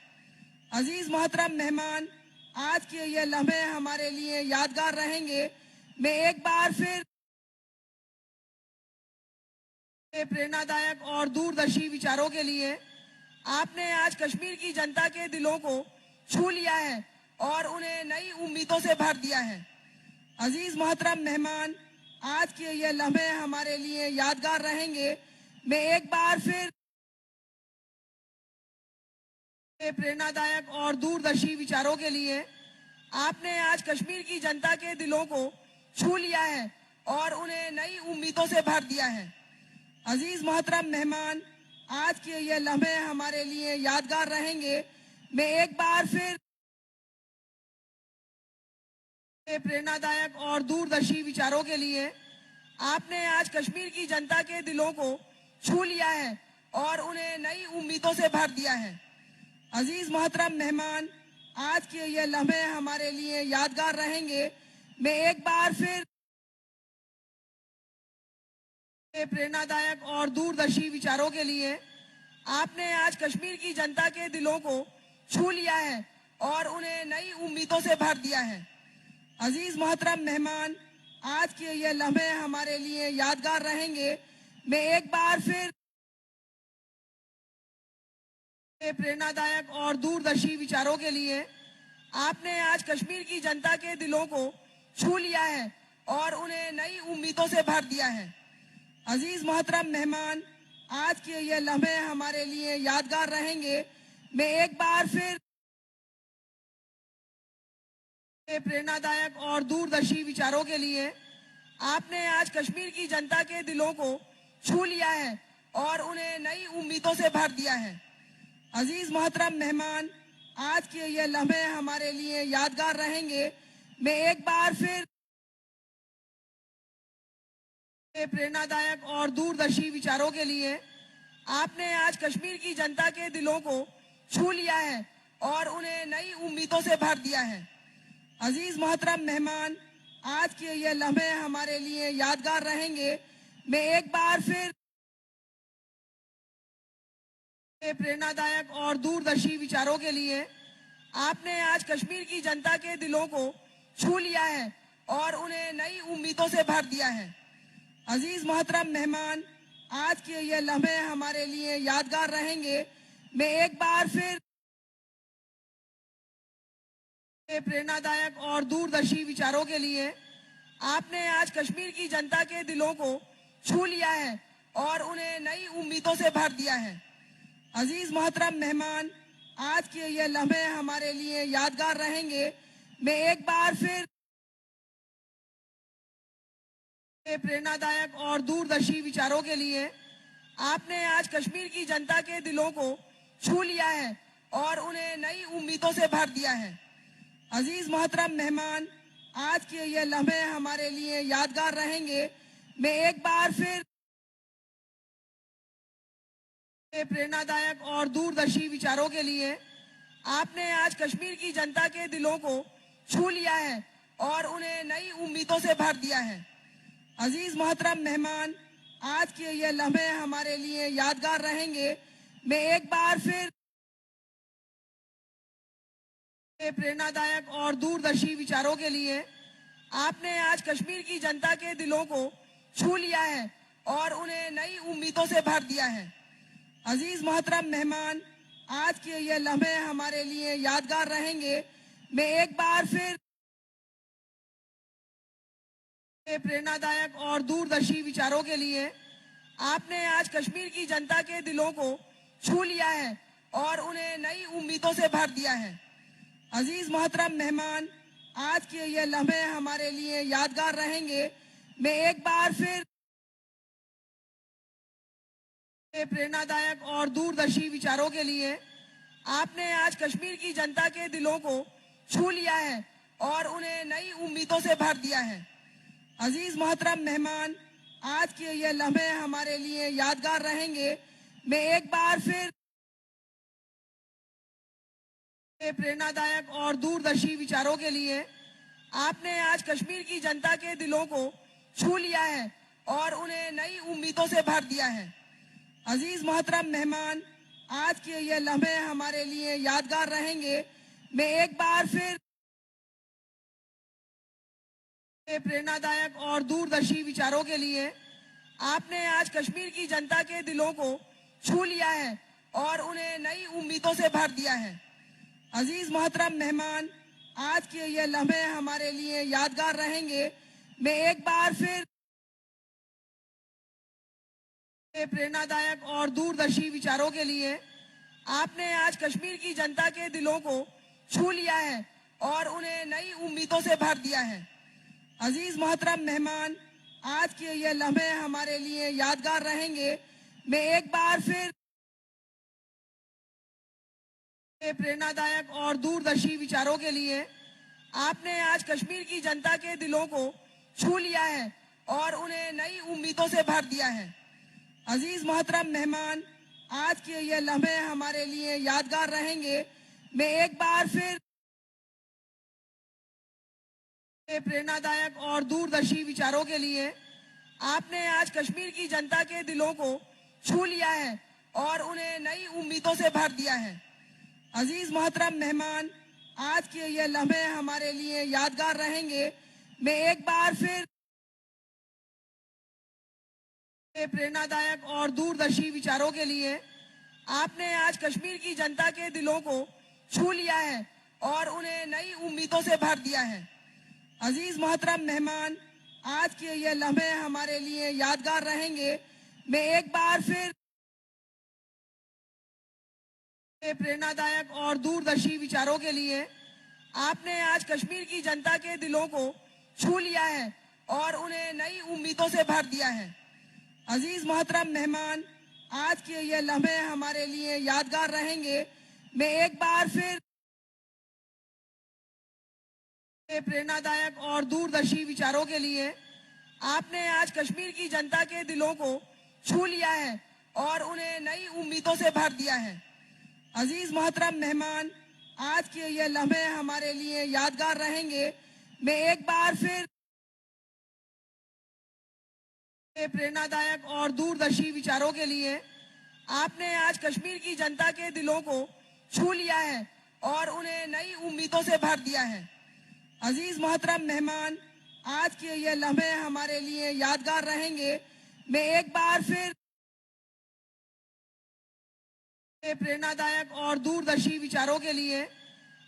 अजीज मोहतरम मेहमान, आज के ये लम्हे हमारे लिए यादगार रहेंगे। मैं एक बार फिर प्रेरणादायक और दूरदर्शी विचारों के लिए आपने आज कश्मीर की जनता के दिलों को छू लिया है और उन्हें नई उम्मीदों से भर दिया है। अजीज मोहतरम मेहमान, आज के ये लम्हे हमारे लिए यादगार रहेंगे। मैं एक बार फिर प्रेरणादायक और दूरदर्शी विचारों के लिए आपने आज कश्मीर की जनता के दिलों को छू लिया है और उन्हें नई उम्मीदों से भर दिया है। अजीज मोहतरम मेहमान, आज के ये लम्हे हमारे लिए यादगार रहेंगे। मैं एक बार फिर प्रेरणादायक और दूरदर्शी विचारों के लिए आपने आज कश्मीर की जनता के दिलों को छू लिया है और उन्हें नई उम्मीदों से भर दिया है। अजीज मोहतरम मेहमान, आज के ये लम्हे हमारे लिए यादगार रहेंगे। मैं एक बार फिर प्रेरणादायक और दूरदर्शी विचारों के लिए आपने आज कश्मीर की जनता के दिलों को छू लिया है और उन्हें नई उम्मीदों से भर दिया है। अजीज मोहतरम मेहमान, आज के ये लम्हे हमारे लिए यादगार रहेंगे। मैं एक बार फिर प्रेरणादायक और दूरदर्शी विचारों के लिए आपने आज कश्मीर की जनता के दिलों को छू लिया है और उन्हें नई उम्मीदों से भर दिया है। अजीज मोहतरम मेहमान, आज के ये लम्हे हमारे लिए यादगार रहेंगे। मैं एक बार फिर प्रेरणादायक और दूरदर्शी विचारों के लिए आपने आज कश्मीर की जनता के दिलों को छू लिया है और उन्हें नई उम्मीदों से भर दिया है। अजीज मोहतरम मेहमान, आज के ये लम्हे हमारे लिए यादगार रहेंगे। मैं एक बार फिर प्रेरणादायक और दूरदर्शी विचारों के लिए आपने आज कश्मीर की जनता के दिलों को छू लिया है और उन्हें नई उम्मीदों से भर दिया है। अजीज मोहतरम मेहमान, आज के ये लम्हे हमारे लिए यादगार रहेंगे। मैं एक बार फिर प्रेरणादायक और दूरदर्शी विचारों के लिए आपने आज कश्मीर की जनता के दिलों को छू लिया है और उन्हें नई उम्मीदों से भर दिया है। अजीज मोहतरम मेहमान, आज के ये लम्हे हमारे लिए यादगार रहेंगे। मैं एक बार फिर प्रेरणादायक और दूरदर्शी विचारों के लिए आपने आज कश्मीर की जनता के दिलों को छू लिया है और उन्हें नई उम्मीदों से भर दिया है। अजीज मोहतरम मेहमान, आज के ये लम्हे हमारे लिए यादगार रहेंगे। मैं एक बार फिर प्रेरणादायक और दूरदर्शी विचारों के लिए आपने आज कश्मीर की जनता के दिलों को छू लिया है और उन्हें नई उम्मीदों से भर दिया है। अजीज मोहतरम मेहमान, आज के ये लम्हे हमारे लिए यादगार रहेंगे। मैं एक बार फिर प्रेरणादायक और दूरदर्शी विचारों के लिए आपने आज कश्मीर की जनता के दिलों को छू लिया है और उन्हें नई उम्मीदों से भर दिया है। अजीज मोहतरम मेहमान, आज के ये लम्हे हमारे लिए यादगार रहेंगे। मैं एक बार फिर प्रेरणादायक और दूरदर्शी विचारों के लिए आपने आज कश्मीर की जनता के दिलों को छू लिया है और उन्हें नई उम्मीदों से भर दिया है। अजीज मोहतरम मेहमान, आज के ये लम्हे हमारे लिए यादगार रहेंगे। मैं एक बार फिर प्रेरणादायक और दूरदर्शी विचारों के लिए आपने आज कश्मीर की जनता के दिलों को छू लिया है और उन्हें नई उम्मीदों से भर दिया है। अजीज मोहतरम मेहमान, आज के ये लम्हे हमारे लिए यादगार रहेंगे। मैं एक बार फिर प्रेरणादायक और दूरदर्शी विचारों के लिए आपने आज कश्मीर की जनता के दिलों को छू लिया है और उन्हें नई उम्मीदों से भर दिया है। अजीज मोहतरम मेहमान, आज के ये लम्हे हमारे लिए यादगार रहेंगे। मैं एक बार फिर प्रेरणादायक और दूरदर्शी विचारों के लिए आपने आज कश्मीर की जनता के दिलों को छू लिया है और उन्हें नई उम्मीदों से भर दिया है। अजीज मोहतरम मेहमान, आज के ये लम्हे हमारे लिए यादगार रहेंगे। मैं एक बार फिर प्रेरणादायक और दूरदर्शी विचारों के लिए आपने आज कश्मीर की जनता के दिलों को छू लिया है और उन्हें नई उम्मीदों से भर दिया है। अजीज मोहतरम मेहमान, आज के ये लम्हे हमारे लिए यादगार रहेंगे। मैं एक बार फिर प्रेरणादायक और दूरदर्शी विचारों के लिए आपने आज कश्मीर की जनता के दिलों को छू लिया है और उन्हें नई उम्मीदों से भर दिया है। अजीज मोहतरम मेहमान, आज के ये लम्हे हमारे लिए यादगार रहेंगे। मैं एक बार फिर प्रेरणादायक और दूरदर्शी विचारों के लिए आपने आज कश्मीर की जनता के दिलों को छू लिया है और उन्हें नई उम्मीदों से भर दिया है। अजीज मोहतरम मेहमान, आज के ये लम्हे हमारे लिए यादगार रहेंगे। मैं एक बार फिर प्रेरणादायक और दूरदर्शी विचारों के लिए आपने आज कश्मीर की जनता के दिलों को छू लिया है और उन्हें नई उम्मीदों से भर दिया है। अजीज मोहतरम मेहमान, आज के ये लम्हे हमारे लिए यादगार रहेंगे। मैं एक बार फिर प्रेरणादायक और दूरदर्शी विचारों के लिए आपने आज कश्मीर की जनता के दिलों को छू लिया है और उन्हें नई उम्मीदों से भर दिया है। अजीज मोहतरम मेहमान, आज के ये लम्हे हमारे लिए यादगार रहेंगे। मैं एक बार फिर प्रेरणादायक और दूरदर्शी विचारों के लिए आपने आज कश्मीर की जनता के दिलों को छू लिया है और उन्हें नई उम्मीदों से भर दिया है। अजीज मोहतरम मेहमान, आज के ये लम्हे हमारे लिए यादगार रहेंगे। मैं एक बार फिर प्रेरणादायक और दूरदर्शी विचारों के लिए आपने आज कश्मीर की जनता के दिलों को छू लिया है और उन्हें नई उम्मीदों से भर दिया है। अजीज मोहतरम मेहमान, आज के ये लम्हे हमारे लिए यादगार रहेंगे। मैं एक बार फिर प्रेरणादायक और दूरदर्शी विचारों के लिए आपने आज कश्मीर की जनता के दिलों को छू लिया है और उन्हें नई उम्मीदों से भर दिया है। अजीज मोहतरम मेहमान, आज के ये लम्हे हमारे लिए यादगार रहेंगे। मैं एक बार फिर प्रेरणादायक और दूरदर्शी विचारों के लिए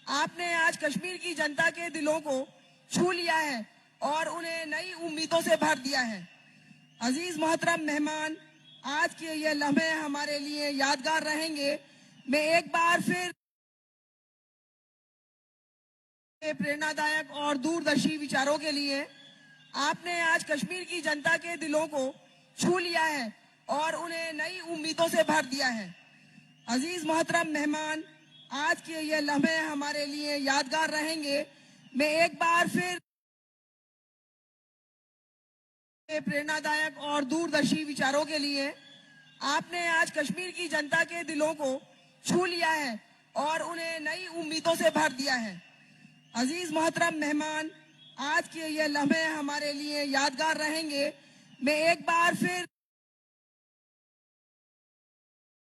आपने आज कश्मीर की जनता के दिलों को छू लिया है और उन्हें नई उम्मीदों से भर दिया है। अजीज मोहतरम मेहमान, आज के ये लम्हे हमारे लिए यादगार रहेंगे। मैं एक बार फिर प्रेरणादायक और दूरदर्शी विचारों के लिए आपने आज कश्मीर की जनता के दिलों को छू लिया है और उन्हें नई उम्मीदों से भर दिया है। अजीज मोहतरम मेहमान, आज के ये लम्हे हमारे लिए यादगार रहेंगे। मैं एक बार फिर प्रेरणादायक और दूरदर्शी विचारों के लिए आपने आज कश्मीर की जनता के दिलों को छू लिया है और उन्हें नई उम्मीदों से भर दिया है। अजीज मोहतरम मेहमान, आज के ये लम्हे हमारे लिए यादगार रहेंगे। मैं एक बार फिर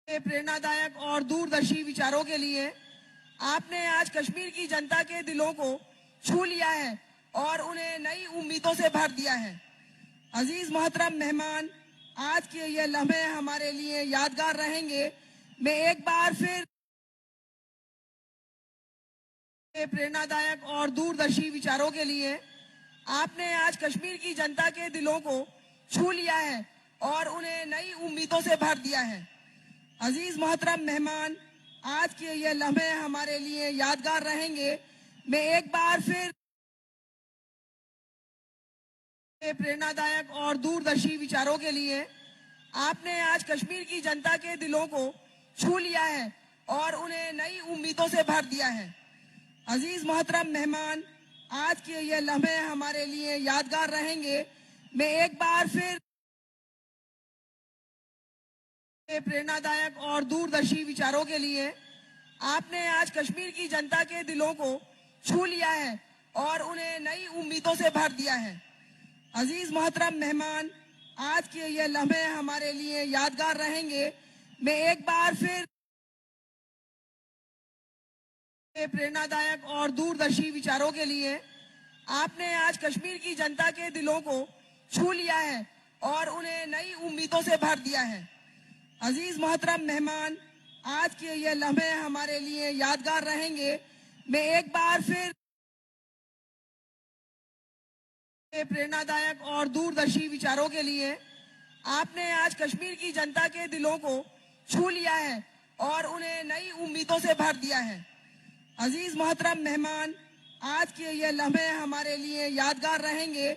प्रेरणादायक और दूरदर्शी विचारों के लिए आपने आज कश्मीर की जनता के दिलों को छू लिया है और उन्हें नई उम्मीदों से भर दिया है। अजीज मोहतरम मेहमान, आज के ये लम्हे हमारे लिए यादगार रहेंगे। मैं एक बार फिर प्रेरणादायक और दूरदर्शी विचारों के लिए आपने आज कश्मीर की जनता के दिलों को छू लिया है और उन्हें नई उम्मीदों से भर दिया है। अजीज मोहतरम मेहमान, आज के ये लम्हे हमारे लिए यादगार रहेंगे। मैं एक बार फिर प्रेरणादायक और दूरदर्शी विचारों के लिए आपने आज कश्मीर की जनता के दिलों को छू लिया है और उन्हें नई उम्मीदों से भर दिया है। अजीज मोहतरम मेहमान, आज के ये लम्हे हमारे लिए यादगार रहेंगे। मैं एक बार फिर प्रेरणादायक और दूरदर्शी विचारों के लिए आपने आज कश्मीर की जनता के दिलों को छू लिया है और उन्हें नई उम्मीदों से भर दिया है। अजीज मोहतरम मेहमान, आज के ये लम्हे हमारे लिए यादगार रहेंगे। मैं एक बार फिर प्रेरणादायक और दूरदर्शी विचारों के लिए आपने आज कश्मीर की जनता के दिलों को छू लिया है और उन्हें नई उम्मीदों से भर दिया है। अजीज मोहतरम मेहमान, आज के ये लम्हे हमारे लिए यादगार रहेंगे। मैं एक बार फिर प्रेरणादायक और दूरदर्शी विचारों के लिए आपने आज कश्मीर की जनता के दिलों को छू लिया है और उन्हें नई उम्मीदों से भर दिया है। अजीज मोहतरम मेहमान, आज के ये लम्हे हमारे लिए यादगार रहेंगे।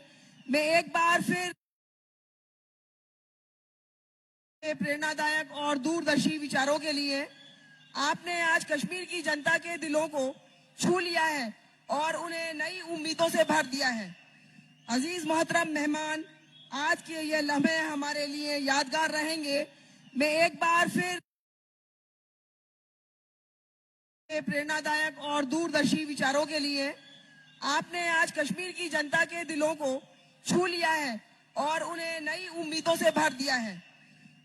मैं एक बार फिर प्रेरणादायक और दूरदर्शी विचारों के लिए आपने आज कश्मीर की जनता के दिलों को छू लिया है और उन्हें नई उम्मीदों से भर दिया है। अजीज मोहतरम मेहमान, आज के ये लम्हे हमारे लिए यादगार रहेंगे। मैं एक बार फिर प्रेरणादायक और दूरदर्शी विचारों के लिए आपने आज कश्मीर की जनता के दिलों को छू लिया है और उन्हें नई उम्मीदों से भर दिया है।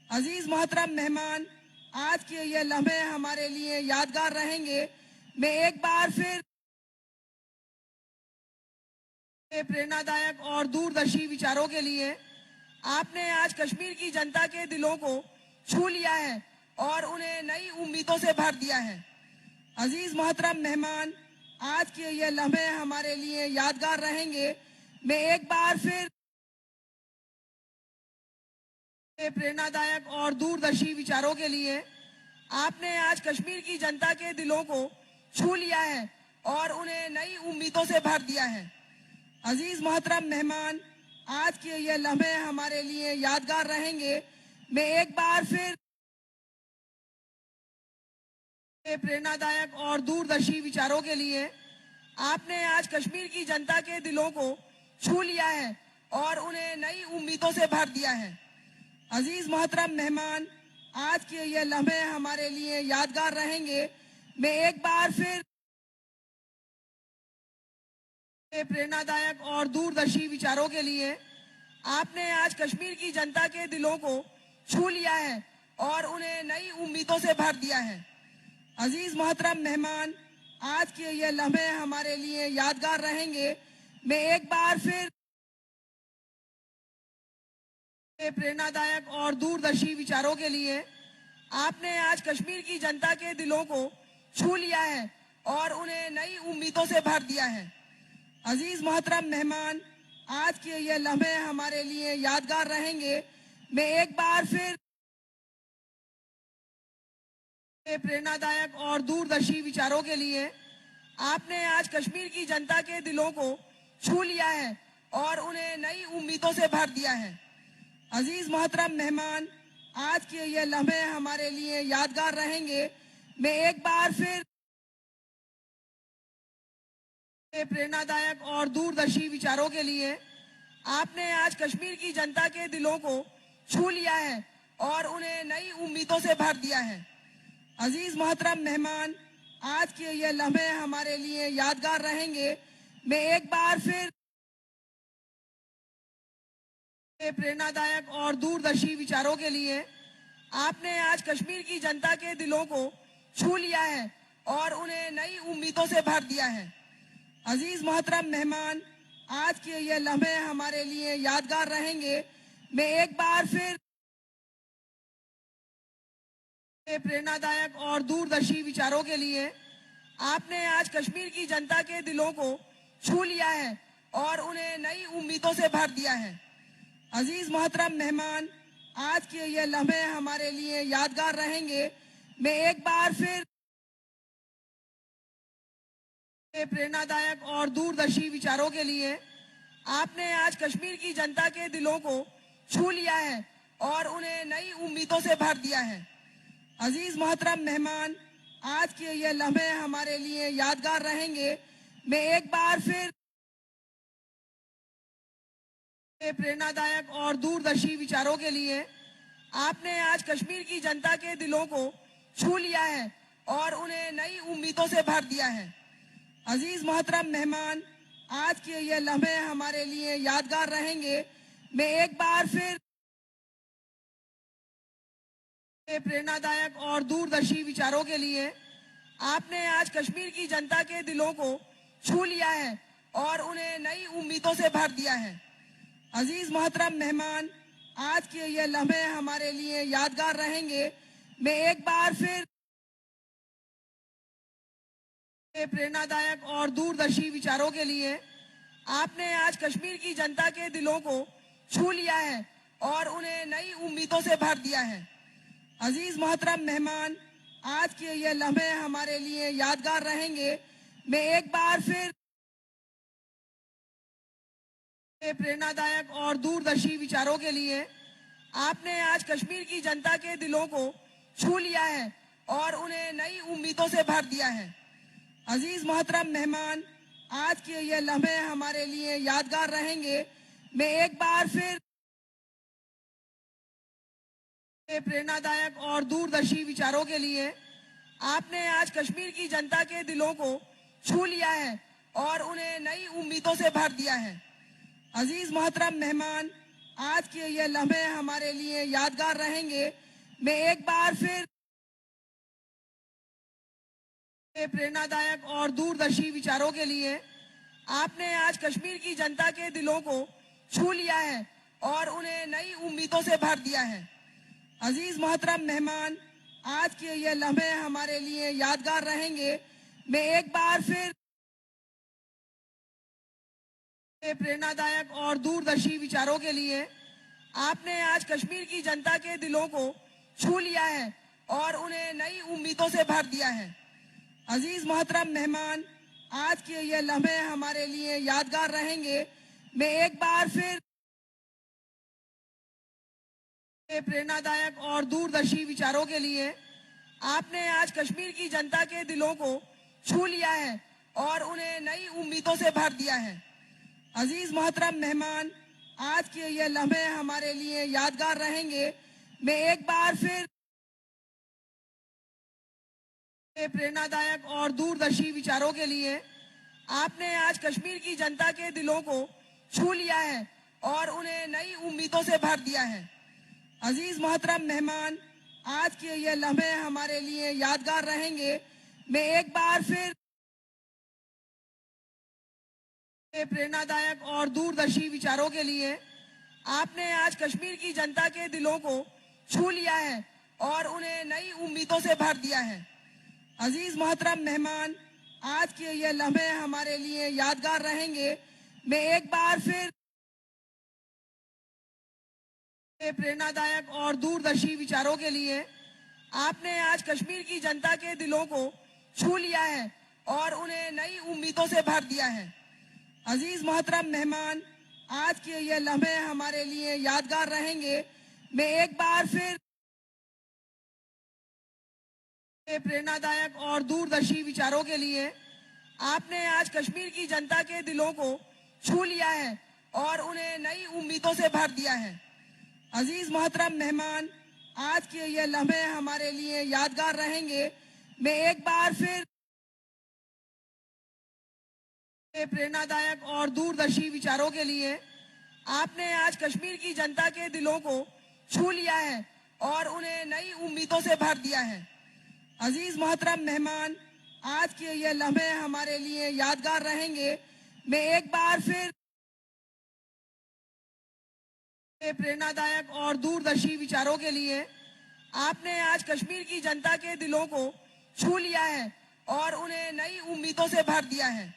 अजीज मोहतरम मेहमान, आज के ये लम्हे हमारे लिए यादगार रहेंगे। मैं एक बार फिर प्रेरणादायक और दूरदर्शी विचारों के लिए आपने आज कश्मीर की जनता के दिलों को छू लिया है और उन्हें नई उम्मीदों से भर दिया है। अजीज मोहतरम मेहमान, आज के ये लम्हे हमारे लिए यादगार रहेंगे। मैं एक बार फिर प्रेरणादायक और दूरदर्शी विचारों के लिए आपने आज कश्मीर की जनता के दिलों को छू लिया है और उन्हें नई उम्मीदों से भर दिया है। अजीज मोहतरम मेहमान, आज के ये लम्हे हमारे लिए यादगार रहेंगे। मैं एक बार फिर प्रेरणादायक और दूरदर्शी विचारों के लिए आपने आज कश्मीर की जनता के दिलों को छू लिया है और उन्हें नई उम्मीदों से भर दिया है। अजीज मोहतरम मेहमान, आज के ये लम्हे हमारे लिए यादगार रहेंगे। मैं एक बार फिर प्रेरणादायक और दूरदर्शी विचारों के लिए आपने आज कश्मीर की जनता के दिलों को छू लिया है और उन्हें नई उम्मीदों से भर दिया है। अजीज मोहतरम मेहमान, आज के ये लम्हे हमारे लिए यादगार रहेंगे। मैं एक बार फिर प्रेरणादायक और दूरदर्शी विचारों के लिए आपने आज कश्मीर की जनता के दिलों को छू लिया है और उन्हें नई उम्मीदों से भर दिया है। अजीज मोहतरम मेहमान, आज के ये लम्हे हमारे लिए यादगार रहेंगे। मैं एक बार फिर प्रेरणादायक और दूरदर्शी विचारों के लिए आपने आज कश्मीर की जनता के दिलों को छू लिया है और उन्हें नई उम्मीदों से भर दिया है। अजीज मोहतरम मेहमान, आज के ये लम्हे हमारे लिए यादगार रहेंगे। मैं एक बार फिर प्रेरणादायक और दूरदर्शी विचारों के लिए आपने आज कश्मीर की जनता के दिलों को छू लिया है और उन्हें नई उम्मीदों से भर दिया है। अजीज मोहतरम मेहमान, आज के ये लम्हे हमारे लिए यादगार रहेंगे। मैं एक बार फिर प्रेरणादायक और दूरदर्शी विचारों के लिए आपने आज कश्मीर की जनता के दिलों को छू लिया है और उन्हें नई उम्मीदों से भर दिया है। अजीज मोहतरम मेहमान, आज के ये लम्हे हमारे लिए यादगार रहेंगे। मैं एक बार फिर प्रेरणादायक और दूरदर्शी विचारों के लिए आपने आज कश्मीर की जनता के दिलों को छू लिया है और उन्हें नई उम्मीदों से भर दिया है। अजीज मोहतरम मेहमान, आज के ये लम्हे हमारे लिए यादगार रहेंगे। मैं एक बार फिर प्रेरणादायक और दूरदर्शी विचारों के लिए आपने आज कश्मीर की जनता के दिलों को छू लिया है और उन्हें नई उम्मीदों से भर दिया है। अजीज मोहतरम मेहमान, आज के ये लम्हे हमारे लिए यादगार रहेंगे। मैं एक बार फिर प्रेरणादायक और दूरदर्शी विचारों के लिए आपने आज कश्मीर की जनता के दिलों को छू लिया है और उन्हें नई उम्मीदों से भर दिया है। अजीज मोहतरम मेहमान, आज के ये लम्हे हमारे लिए यादगार रहेंगे। मैं एक बार फिर प्रेरणादायक और दूरदर्शी विचारों के लिए आपने आज कश्मीर की जनता के दिलों को छू लिया है और उन्हें नई उम्मीदों से भर दिया है। अजीज मोहतरम मेहमान, आज के ये लम्हे हमारे लिए यादगार रहेंगे। मैं एक बार फिर प्रेरणादायक और दूरदर्शी विचारों के लिए आपने आज कश्मीर की जनता के दिलों को छू लिया है और उन्हें नई उम्मीदों से भर दिया है। अजीज मोहतरम मेहमान, आज के ये लम्हे हमारे लिए यादगार रहेंगे। मैं एक बार फिर प्रेरणादायक और दूरदर्शी विचारों के लिए आपने आज कश्मीर की जनता के दिलों को छू लिया है और उन्हें नई उम्मीदों से भर दिया है। अजीज मोहतरम मेहमान, आज के ये लम्हे हमारे लिए यादगार रहेंगे। मैं एक बार फिर प्रेरणादायक और दूरदर्शी विचारों के लिए आपने आज कश्मीर की जनता के दिलों को छू लिया है और उन्हें नई उम्मीदों से भर दिया है। अजीज मोहतरम मेहमान, आज के ये लम्हे हमारे लिए यादगार रहेंगे। मैं एक बार फिर प्रेरणादायक और दूरदर्शी विचारों के लिए आपने आज कश्मीर की जनता के दिलों को छू लिया है और उन्हें नई उम्मीदों से भर दिया है। अजीज मोहतरम मेहमान, आज के ये लम्हे हमारे लिए यादगार रहेंगे। मैं एक बार फिर प्रेरणादायक और दूरदर्शी विचारों के लिए आपने आज कश्मीर की जनता के दिलों को छू लिया है और उन्हें नई उम्मीदों से भर दिया है। अजीज मोहतरम मेहमान, आज के ये लम्हे हमारे लिए यादगार रहेंगे। मैं एक बार फिर प्रेरणादायक और दूरदर्शी विचारों के लिए आपने आज कश्मीर की जनता के दिलों को छू लिया है और उन्हें नई उम्मीदों से भर दिया है। अजीज मोहतरम मेहमान, आज के ये लम्हे हमारे लिए यादगार रहेंगे। मैं एक बार फिर प्रेरणादायक और दूरदर्शी विचारों के लिए आपने आज कश्मीर की जनता के दिलों को छू लिया है और उन्हें नई उम्मीदों से भर दिया है। अजीज मोहतरम मेहमान, आज के ये लम्हे हमारे लिए यादगार रहेंगे। मैं एक बार फिर प्रेरणादायक और दूरदर्शी विचारों के लिए आपने आज कश्मीर की जनता के दिलों को छू लिया है और उन्हें नई उम्मीदों से भर दिया है। अजीज मोहतरम मेहमान, आज के ये लम्हे हमारे लिए यादगार रहेंगे। मैं एक बार फिर प्रेरणादायक और दूरदर्शी विचारों के लिए आपने आज कश्मीर की जनता के दिलों को छू लिया है और उन्हें नई उम्मीदों से भर दिया है। अजीज मोहतरम मेहमान, आज के ये लम्हे हमारे लिए यादगार रहेंगे। मैं एक बार फिर प्रेरणादायक और दूरदर्शी विचारों के लिए आपने आज कश्मीर की जनता के दिलों को छू लिया है और उन्हें नई उम्मीदों से भर दिया है। अजीज मोहतरम मेहमान, आज के ये लम्हे हमारे लिए यादगार रहेंगे। मैं एक बार फिर प्रेरणादायक और दूरदर्शी विचारों के लिए आपने आज कश्मीर की जनता के दिलों को छू लिया है और उन्हें नई उम्मीदों से भर दिया है। अजीज मोहतरम मेहमान, आज के ये लम्हे हमारे लिए यादगार रहेंगे। मैं एक बार फिर प्रेरणादायक और दूरदर्शी विचारों के लिए आपने आज कश्मीर की जनता के दिलों को छू लिया है और उन्हें नई उम्मीदों से भर दिया है।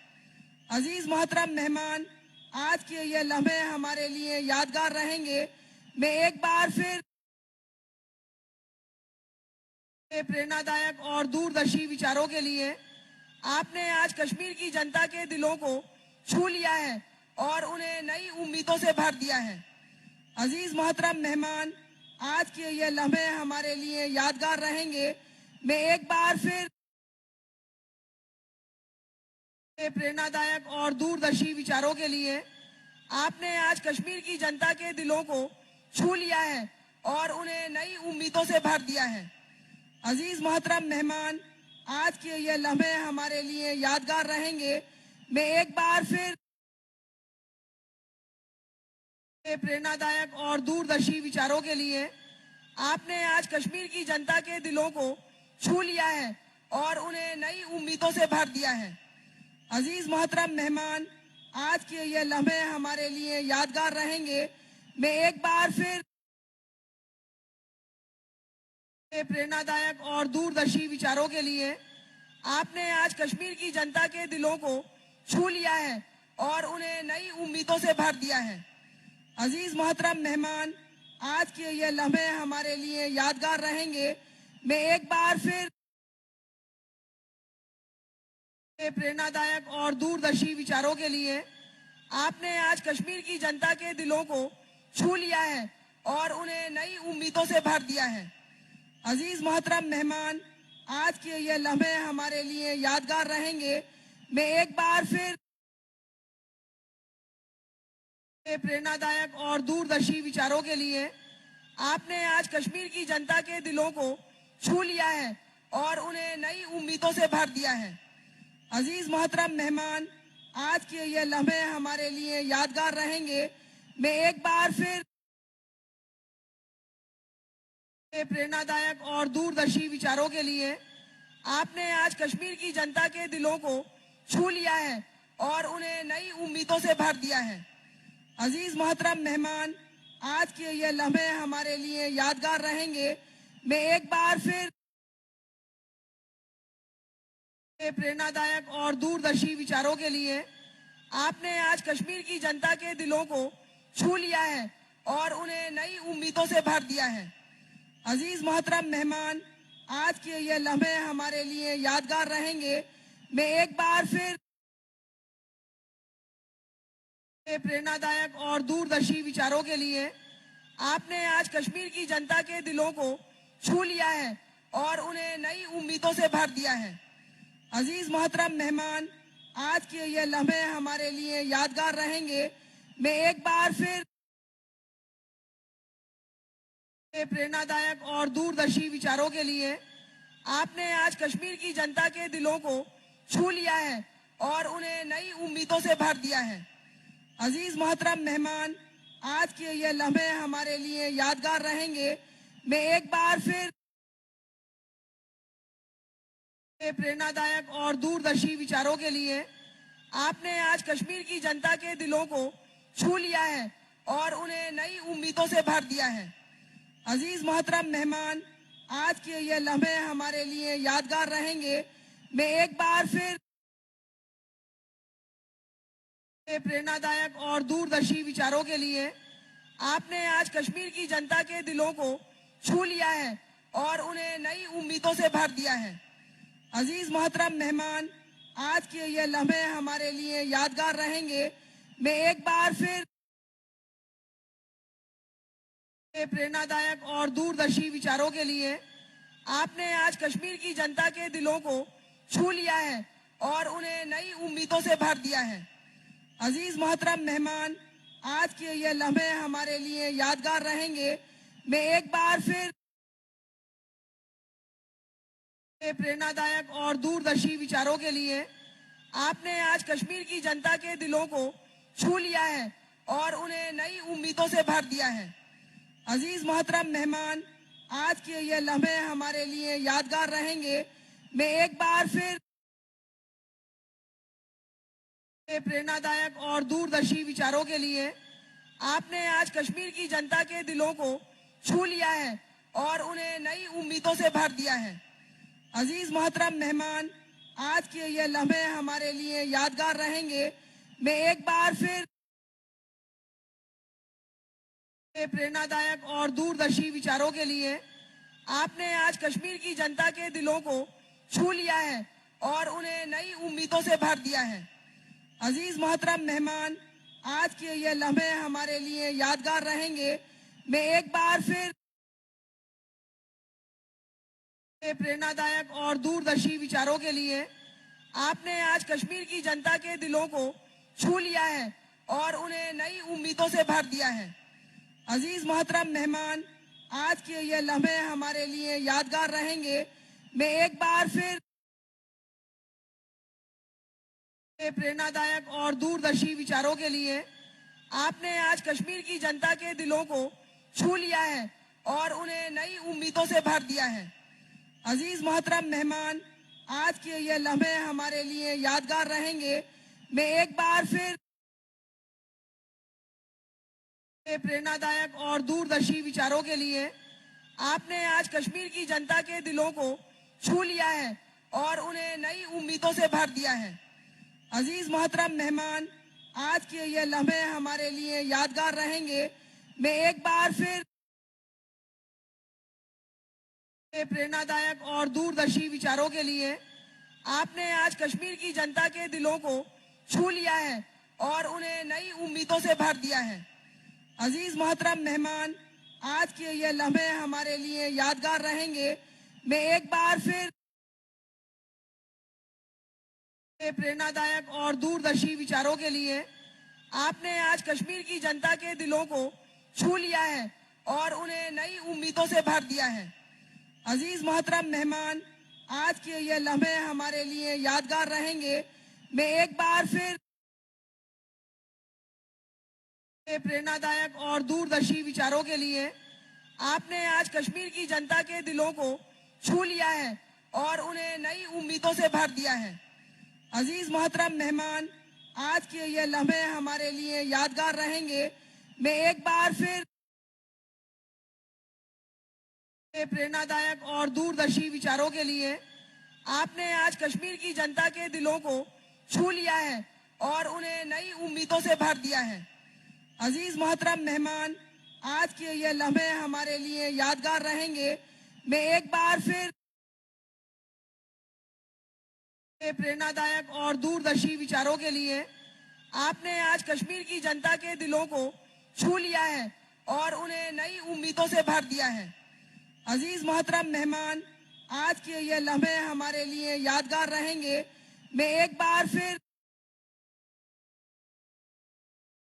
अजीज मोहतरम मेहमान, आज के ये लम्हे हमारे लिए यादगार रहेंगे। मैं एक बार फिर प्रेरणादायक और दूरदर्शी विचारों के लिए आपने आज कश्मीर की जनता के दिलों को छू लिया है और उन्हें नई उम्मीदों से भर दिया है। अजीज मोहतरम मेहमान, आज के ये लम्हे हमारे लिए यादगार रहेंगे। मैं एक बार फिर प्रेरणादायक और दूरदर्शी विचारों के लिए आपने आज कश्मीर की जनता के दिलों को छू लिया है और उन्हें नई उम्मीदों से भर दिया है। अजीज मोहतरम मेहमान, आज के ये लम्हे हमारे लिए यादगार रहेंगे। मैं एक बार फिर प्रेरणादायक और दूरदर्शी विचारों के लिए आपने आज कश्मीर की जनता के दिलों को छू लिया है और उन्हें नई उम्मीदों से भर दिया है। अजीज मोहतरम मेहमान, आज के ये लम्हे हमारे लिए यादगार रहेंगे। मैं एक बार फिर प्रेरणादायक और दूरदर्शी विचारों के लिए आपने आज कश्मीर की जनता के दिलों को छू लिया है और उन्हें नई उम्मीदों से भर दिया है। अजीज मोहतरम मेहमान, आज के ये लम्हे हमारे लिए यादगार रहेंगे। मैं एक बार फिर प्रेरणादायक और दूरदर्शी विचारों के लिए आपने आज कश्मीर की जनता के दिलों को छू लिया है और उन्हें नई उम्मीदों से भर दिया है। अजीज मोहतरम मेहमान, आज के ये लम्हे हमारे लिए यादगार रहेंगे। मैं एक बार फिर प्रेरणादायक और दूरदर्शी विचारों के लिए आपने आज कश्मीर की जनता के दिलों को छू लिया है और उन्हें नई उम्मीदों से भर दिया है। अजीज मोहतरम मेहमान, आज के ये लम्हे हमारे लिए यादगार रहेंगे। मैं एक बार फिर प्रेरणादायक और दूरदर्शी विचारों के लिए आपने आज कश्मीर की जनता के दिलों को छू लिया है और उन्हें नई उम्मीदों से भर दिया है। अजीज मोहतरम मेहमान, आज के ये लम्हे हमारे लिए यादगार रहेंगे। मैं एक बार फिर प्रेरणादायक और दूरदर्शी विचारों के लिए आपने आज कश्मीर की जनता के दिलों को छू लिया है और उन्हें नई उम्मीदों से भर दिया है। अजीज मोहतरम मेहमान, आज के ये लम्हे हमारे लिए यादगार रहेंगे। मैं एक बार फिर प्रेरणादायक और दूरदर्शी विचारों के लिए आपने आज कश्मीर की जनता के दिलों को छू लिया है और उन्हें नई उम्मीदों से भर दिया है। अजीज मोहतरम मेहमान, आज के ये लम्हे हमारे लिए यादगार रहेंगे। मैं एक बार फिर प्रेरणादायक और दूरदर्शी विचारों के लिए आपने आज कश्मीर की जनता के दिलों को छू लिया है और उन्हें नई उम्मीदों से भर दिया है। अजीज मोहतरम मेहमान, आज के ये लम्हे हमारे लिए यादगार रहेंगे। मैं एक बार फिर प्रेरणादायक और दूरदर्शी विचारों के लिए आपने आज कश्मीर की जनता के दिलों को छू लिया है और उन्हें नई उम्मीदों से भर दिया है। अजीज मोहतरम मेहमान, आज के ये लम्हे हमारे लिए यादगार रहेंगे। मैं एक बार फिर प्रेरणादायक और दूरदर्शी विचारों के लिए आपने आज कश्मीर की जनता के दिलों को छू लिया है और उन्हें नई उम्मीदों से भर दिया है। अजीज मोहतरम मेहमान, आज के ये लम्हे हमारे लिए यादगार रहेंगे। मैं एक बार फिर प्रेरणादायक और दूरदर्शी विचारों के लिए आपने आज कश्मीर की जनता के दिलों को छू लिया है और उन्हें नई उम्मीदों से भर दिया है। अजीज मोहतरम मेहमान, आज के ये लम्हे हमारे लिए यादगार रहेंगे। मैं एक बार फिर प्रेरणादायक और दूरदर्शी विचारों के लिए आपने आज कश्मीर की जनता के दिलों को छू लिया है और उन्हें नई उम्मीदों से भर दिया है। अजीज मोहतरम मेहमान, आज के ये लम्हे हमारे लिए यादगार रहेंगे। मैं एक बार फिर प्रेरणादायक और दूरदर्शी विचारों के लिए आपने आज कश्मीर की जनता के दिलों को छू लिया है और उन्हें नई उम्मीदों से भर दिया है। अजीज मोहतरम मेहमान, आज के ये लम्हे हमारे लिए यादगार रहेंगे। मैं एक बार फिर प्रेरणादायक और दूरदर्शी विचारों के लिए आपने आज कश्मीर की जनता के दिलों को छू लिया है और उन्हें नई उम्मीदों से भर दिया है। अजीज मोहतरम मेहमान, आज के ये लम्हे हमारे लिए यादगार रहेंगे। मैं एक बार फिर प्रेरणादायक और दूरदर्शी विचारों के लिए आपने आज कश्मीर की जनता के दिलों को छू लिया है और उन्हें नई उम्मीदों से भर दिया है। अजीज मोहतरम मेहमान, आज के ये लम्हे हमारे लिए यादगार रहेंगे। मैं एक बार फिर प्रेरणादायक और दूरदर्शी विचारों के लिए आपने आज कश्मीर की जनता के दिलों को छू लिया है और उन्हें नई उम्मीदों से भर दिया है। अजीज मोहतरम मेहमान, आज के ये लम्हे हमारे लिए यादगार रहेंगे। मैं एक बार फिर प्रेरणादायक और दूरदर्शी विचारों के लिए आपने आज कश्मीर की जनता के दिलों को छू लिया है और उन्हें नई उम्मीदों से भर दिया है। अजीज मोहतरम मेहमान, आज के ये लम्हे हमारे लिए यादगार रहेंगे। मैं एक बार फिर प्रेरणादायक और दूरदर्शी विचारों के लिए आपने आज कश्मीर की जनता के दिलों को छू लिया है और उन्हें नई उम्मीदों से भर दिया है। अजीज मोहतरम मेहमान, आज के ये लम्हे हमारे लिए यादगार रहेंगे। मैं एक बार फिर प्रेरणादायक और दूरदर्शी विचारों के लिए आपने आज कश्मीर की जनता के दिलों को छू लिया है और उन्हें नई उम्मीदों से भर दिया है। अजीज मोहतरम मेहमान, आज के ये लम्हे हमारे लिए यादगार रहेंगे। मैं एक बार फिर प्रेरणादायक और दूरदर्शी विचारों के लिए आपने आज कश्मीर की जनता के दिलों को छू लिया है और उन्हें नई उम्मीदों से भर दिया है। अजीज मोहतरम मेहमान, आज के ये लम्हे हमारे लिए यादगार रहेंगे। मैं एक बार फिर प्रेरणादायक और दूरदर्शी विचारों के लिए आपने आज कश्मीर की जनता के दिलों को छू लिया है और उन्हें नई उम्मीदों से भर दिया है। अजीज मोहतरम मेहमान, आज के ये लम्हे हमारे लिए यादगार रहेंगे। मैं एक बार फिर प्रेरणादायक और दूरदर्शी विचारों के लिए आपने आज कश्मीर की जनता के दिलों को छू लिया है और उन्हें नई उम्मीदों से भर दिया है। अजीज मोहतरम मेहमान, आज के ये लम्हे हमारे लिए यादगार रहेंगे। मैं एक बार फिर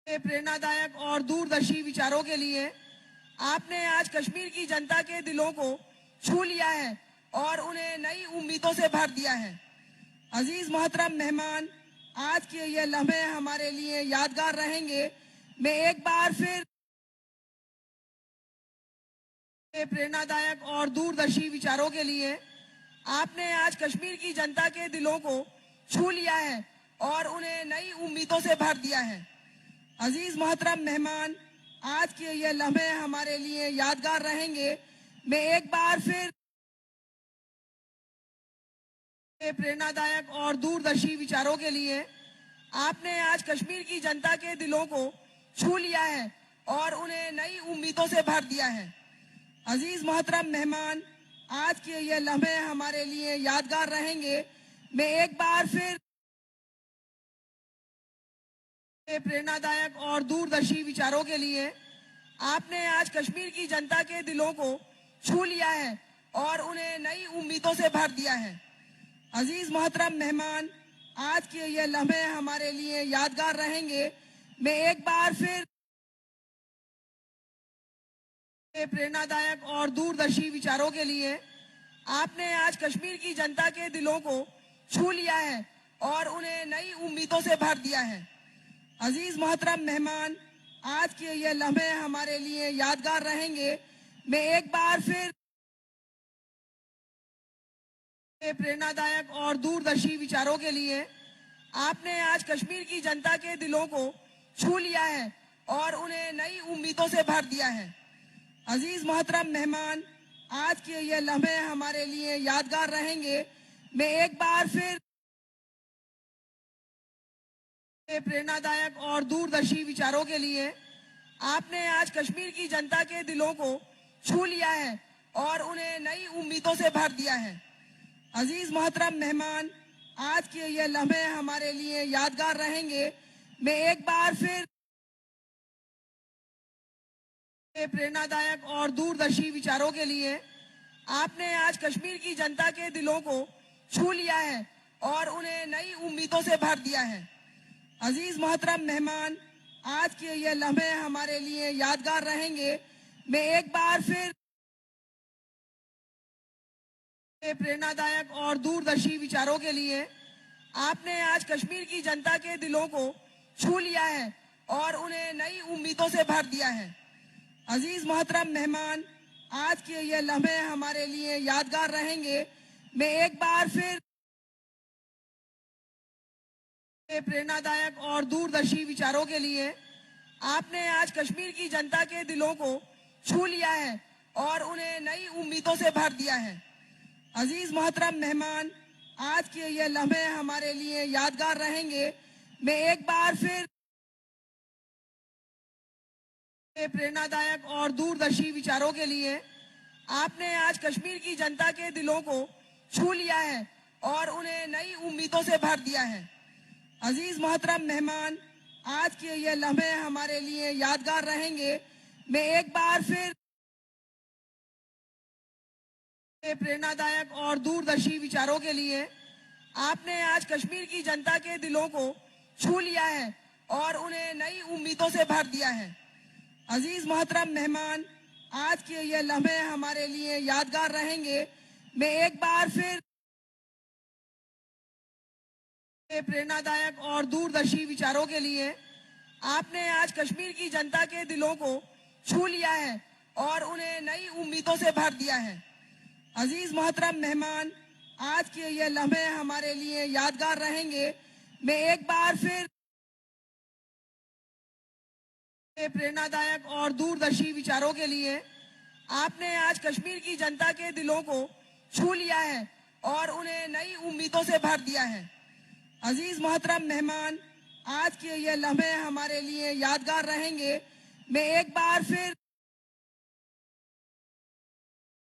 प्रेरणादायक और दूरदर्शी विचारों के लिए आपने आज कश्मीर की जनता के दिलों को छू लिया है और उन्हें नई उम्मीदों से भर दिया है। अजीज मोहतरम मेहमान, आज के ये लम्हे हमारे लिए यादगार रहेंगे। मैं एक बार फिर प्रेरणादायक और दूरदर्शी विचारों के लिए आपने आज कश्मीर की जनता के दिलों को छू लिया है और उन्हें नई उम्मीदों से भर दिया है। अजीज मोहतरम मेहमान, आज के ये लम्हे हमारे लिए यादगार रहेंगे। मैं एक बार फिर प्रेरणादायक और दूरदर्शी विचारों के लिए आपने आज कश्मीर की जनता के दिलों को छू लिया है और उन्हें नई उम्मीदों से भर दिया है। अजीज मोहतरम मेहमान, आज के ये लम्हे हमारे लिए यादगार रहेंगे। मैं एक बार फिर प्रेरणादायक और दूरदर्शी विचारों के लिए आपने आज कश्मीर की जनता के दिलों को छू लिया है और उन्हें नई उम्मीदों से भर दिया है। अजीज मोहतरम मेहमान, आज के ये लम्हे हमारे लिए यादगार रहेंगे। मैं एक बार फिर प्रेरणादायक और दूरदर्शी विचारों के लिए आपने आज कश्मीर की जनता के दिलों को छू लिया है और उन्हें नई उम्मीदों से भर दिया है। अजीज मोहतरम मेहमान, आज के ये लम्हे हमारे लिए यादगार रहेंगे। मैं एक बार फिर प्रेरणादायक और दूरदर्शी विचारों के लिए आपने आज कश्मीर की जनता के दिलों को छू लिया है और उन्हें नई उम्मीदों से भर दिया है। अजीज मोहतरम मेहमान, आज के ये लम्हे हमारे लिए यादगार रहेंगे। मैं एक बार फिर प्रेरणादायक और दूरदर्शी विचारों के लिए आपने आज कश्मीर की जनता के दिलों को छू लिया है और उन्हें नई उम्मीदों से भर दिया है। अजीज मोहतरम मेहमान, आज के ये लम्हे हमारे लिए यादगार रहेंगे। मैं एक बार फिर प्रेरणादायक और दूरदर्शी विचारों के लिए आपने आज कश्मीर की जनता के दिलों को छू लिया है और उन्हें नई उम्मीदों से भर दिया है। अजीज मोहतरम मेहमान, आज के ये लम्हे हमारे लिए यादगार रहेंगे। मैं एक बार फिर प्रेरणादायक और दूरदर्शी विचारों के लिए आपने आज कश्मीर की जनता के दिलों को छू लिया है और उन्हें नई उम्मीदों से भर दिया है। अजीज मोहतरम मेहमान, आज के ये लम्हे हमारे लिए यादगार रहेंगे। मैं एक बार फिर प्रेरणादायक और दूरदर्शी विचारों के लिए आपने आज कश्मीर की जनता के दिलों को छू लिया है और उन्हें नई उम्मीदों से भर दिया है। अजीज मोहतरम मेहमान, आज के ये लम्हे हमारे लिए यादगार रहेंगे। मैं एक बार फिर प्रेरणादायक और दूरदर्शी विचारों के लिए आपने आज कश्मीर की जनता के दिलों को छू लिया है और उन्हें नई उम्मीदों से भर दिया है। अजीज मोहतरम मेहमान, आज के ये लम्हे हमारे लिए यादगार रहेंगे। मैं एक बार फिर प्रेरणादायक और दूरदर्शी विचारों के लिए आपने आज कश्मीर की जनता के दिलों को छू लिया है और उन्हें नई उम्मीदों से भर दिया है। अजीज मोहतरम मेहमान, आज के ये लम्हे हमारे लिए यादगार रहेंगे। मैं एक बार फिर प्रेरणादायक और दूरदर्शी विचारों के लिए आपने आज कश्मीर की जनता के दिलों को छू लिया है और उन्हें नई उम्मीदों से भर दिया है। अजीज मोहतरम मेहमान, आज के ये लम्हे हमारे लिए यादगार रहेंगे। मैं एक बार फिर प्रेरणादायक और दूरदर्शी विचारों के लिए आपने आज कश्मीर की जनता के दिलों को छू लिया है और उन्हें नई उम्मीदों से भर दिया है। अजीज मोहतरम मेहमान, आज के ये लम्हे हमारे लिए यादगार रहेंगे। मैं एक बार फिर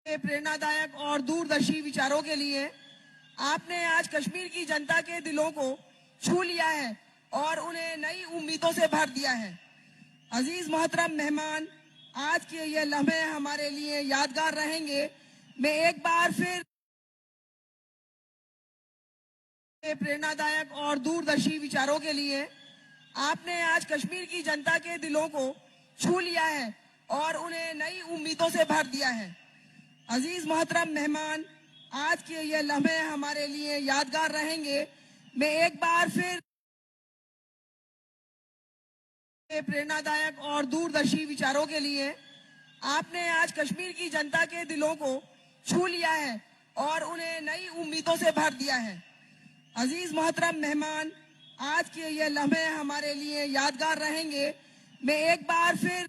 प्रेरणादायक और दूरदर्शी विचारों के लिए आपने आज कश्मीर की जनता के दिलों को छू लिया है और उन्हें नई उम्मीदों से भर दिया है। अजीज मोहतरम मेहमान, आज के ये लम्हे हमारे लिए यादगार रहेंगे। मैं एक बार फिर प्रेरणादायक और दूरदर्शी विचारों के लिए आपने आज कश्मीर की जनता के दिलों को छू लिया है और उन्हें नई उम्मीदों से भर दिया है। अजीज मोहतरम मेहमान, आज के ये लम्हे हमारे लिए यादगार रहेंगे। मैं एक बार फिर प्रेरणादायक और दूरदर्शी विचारों के लिए आपने आज कश्मीर की जनता के दिलों को छू लिया है और उन्हें नई उम्मीदों से भर दिया है। अजीज मोहतरम मेहमान, आज के ये लम्हे हमारे लिए यादगार रहेंगे। मैं एक बार फिर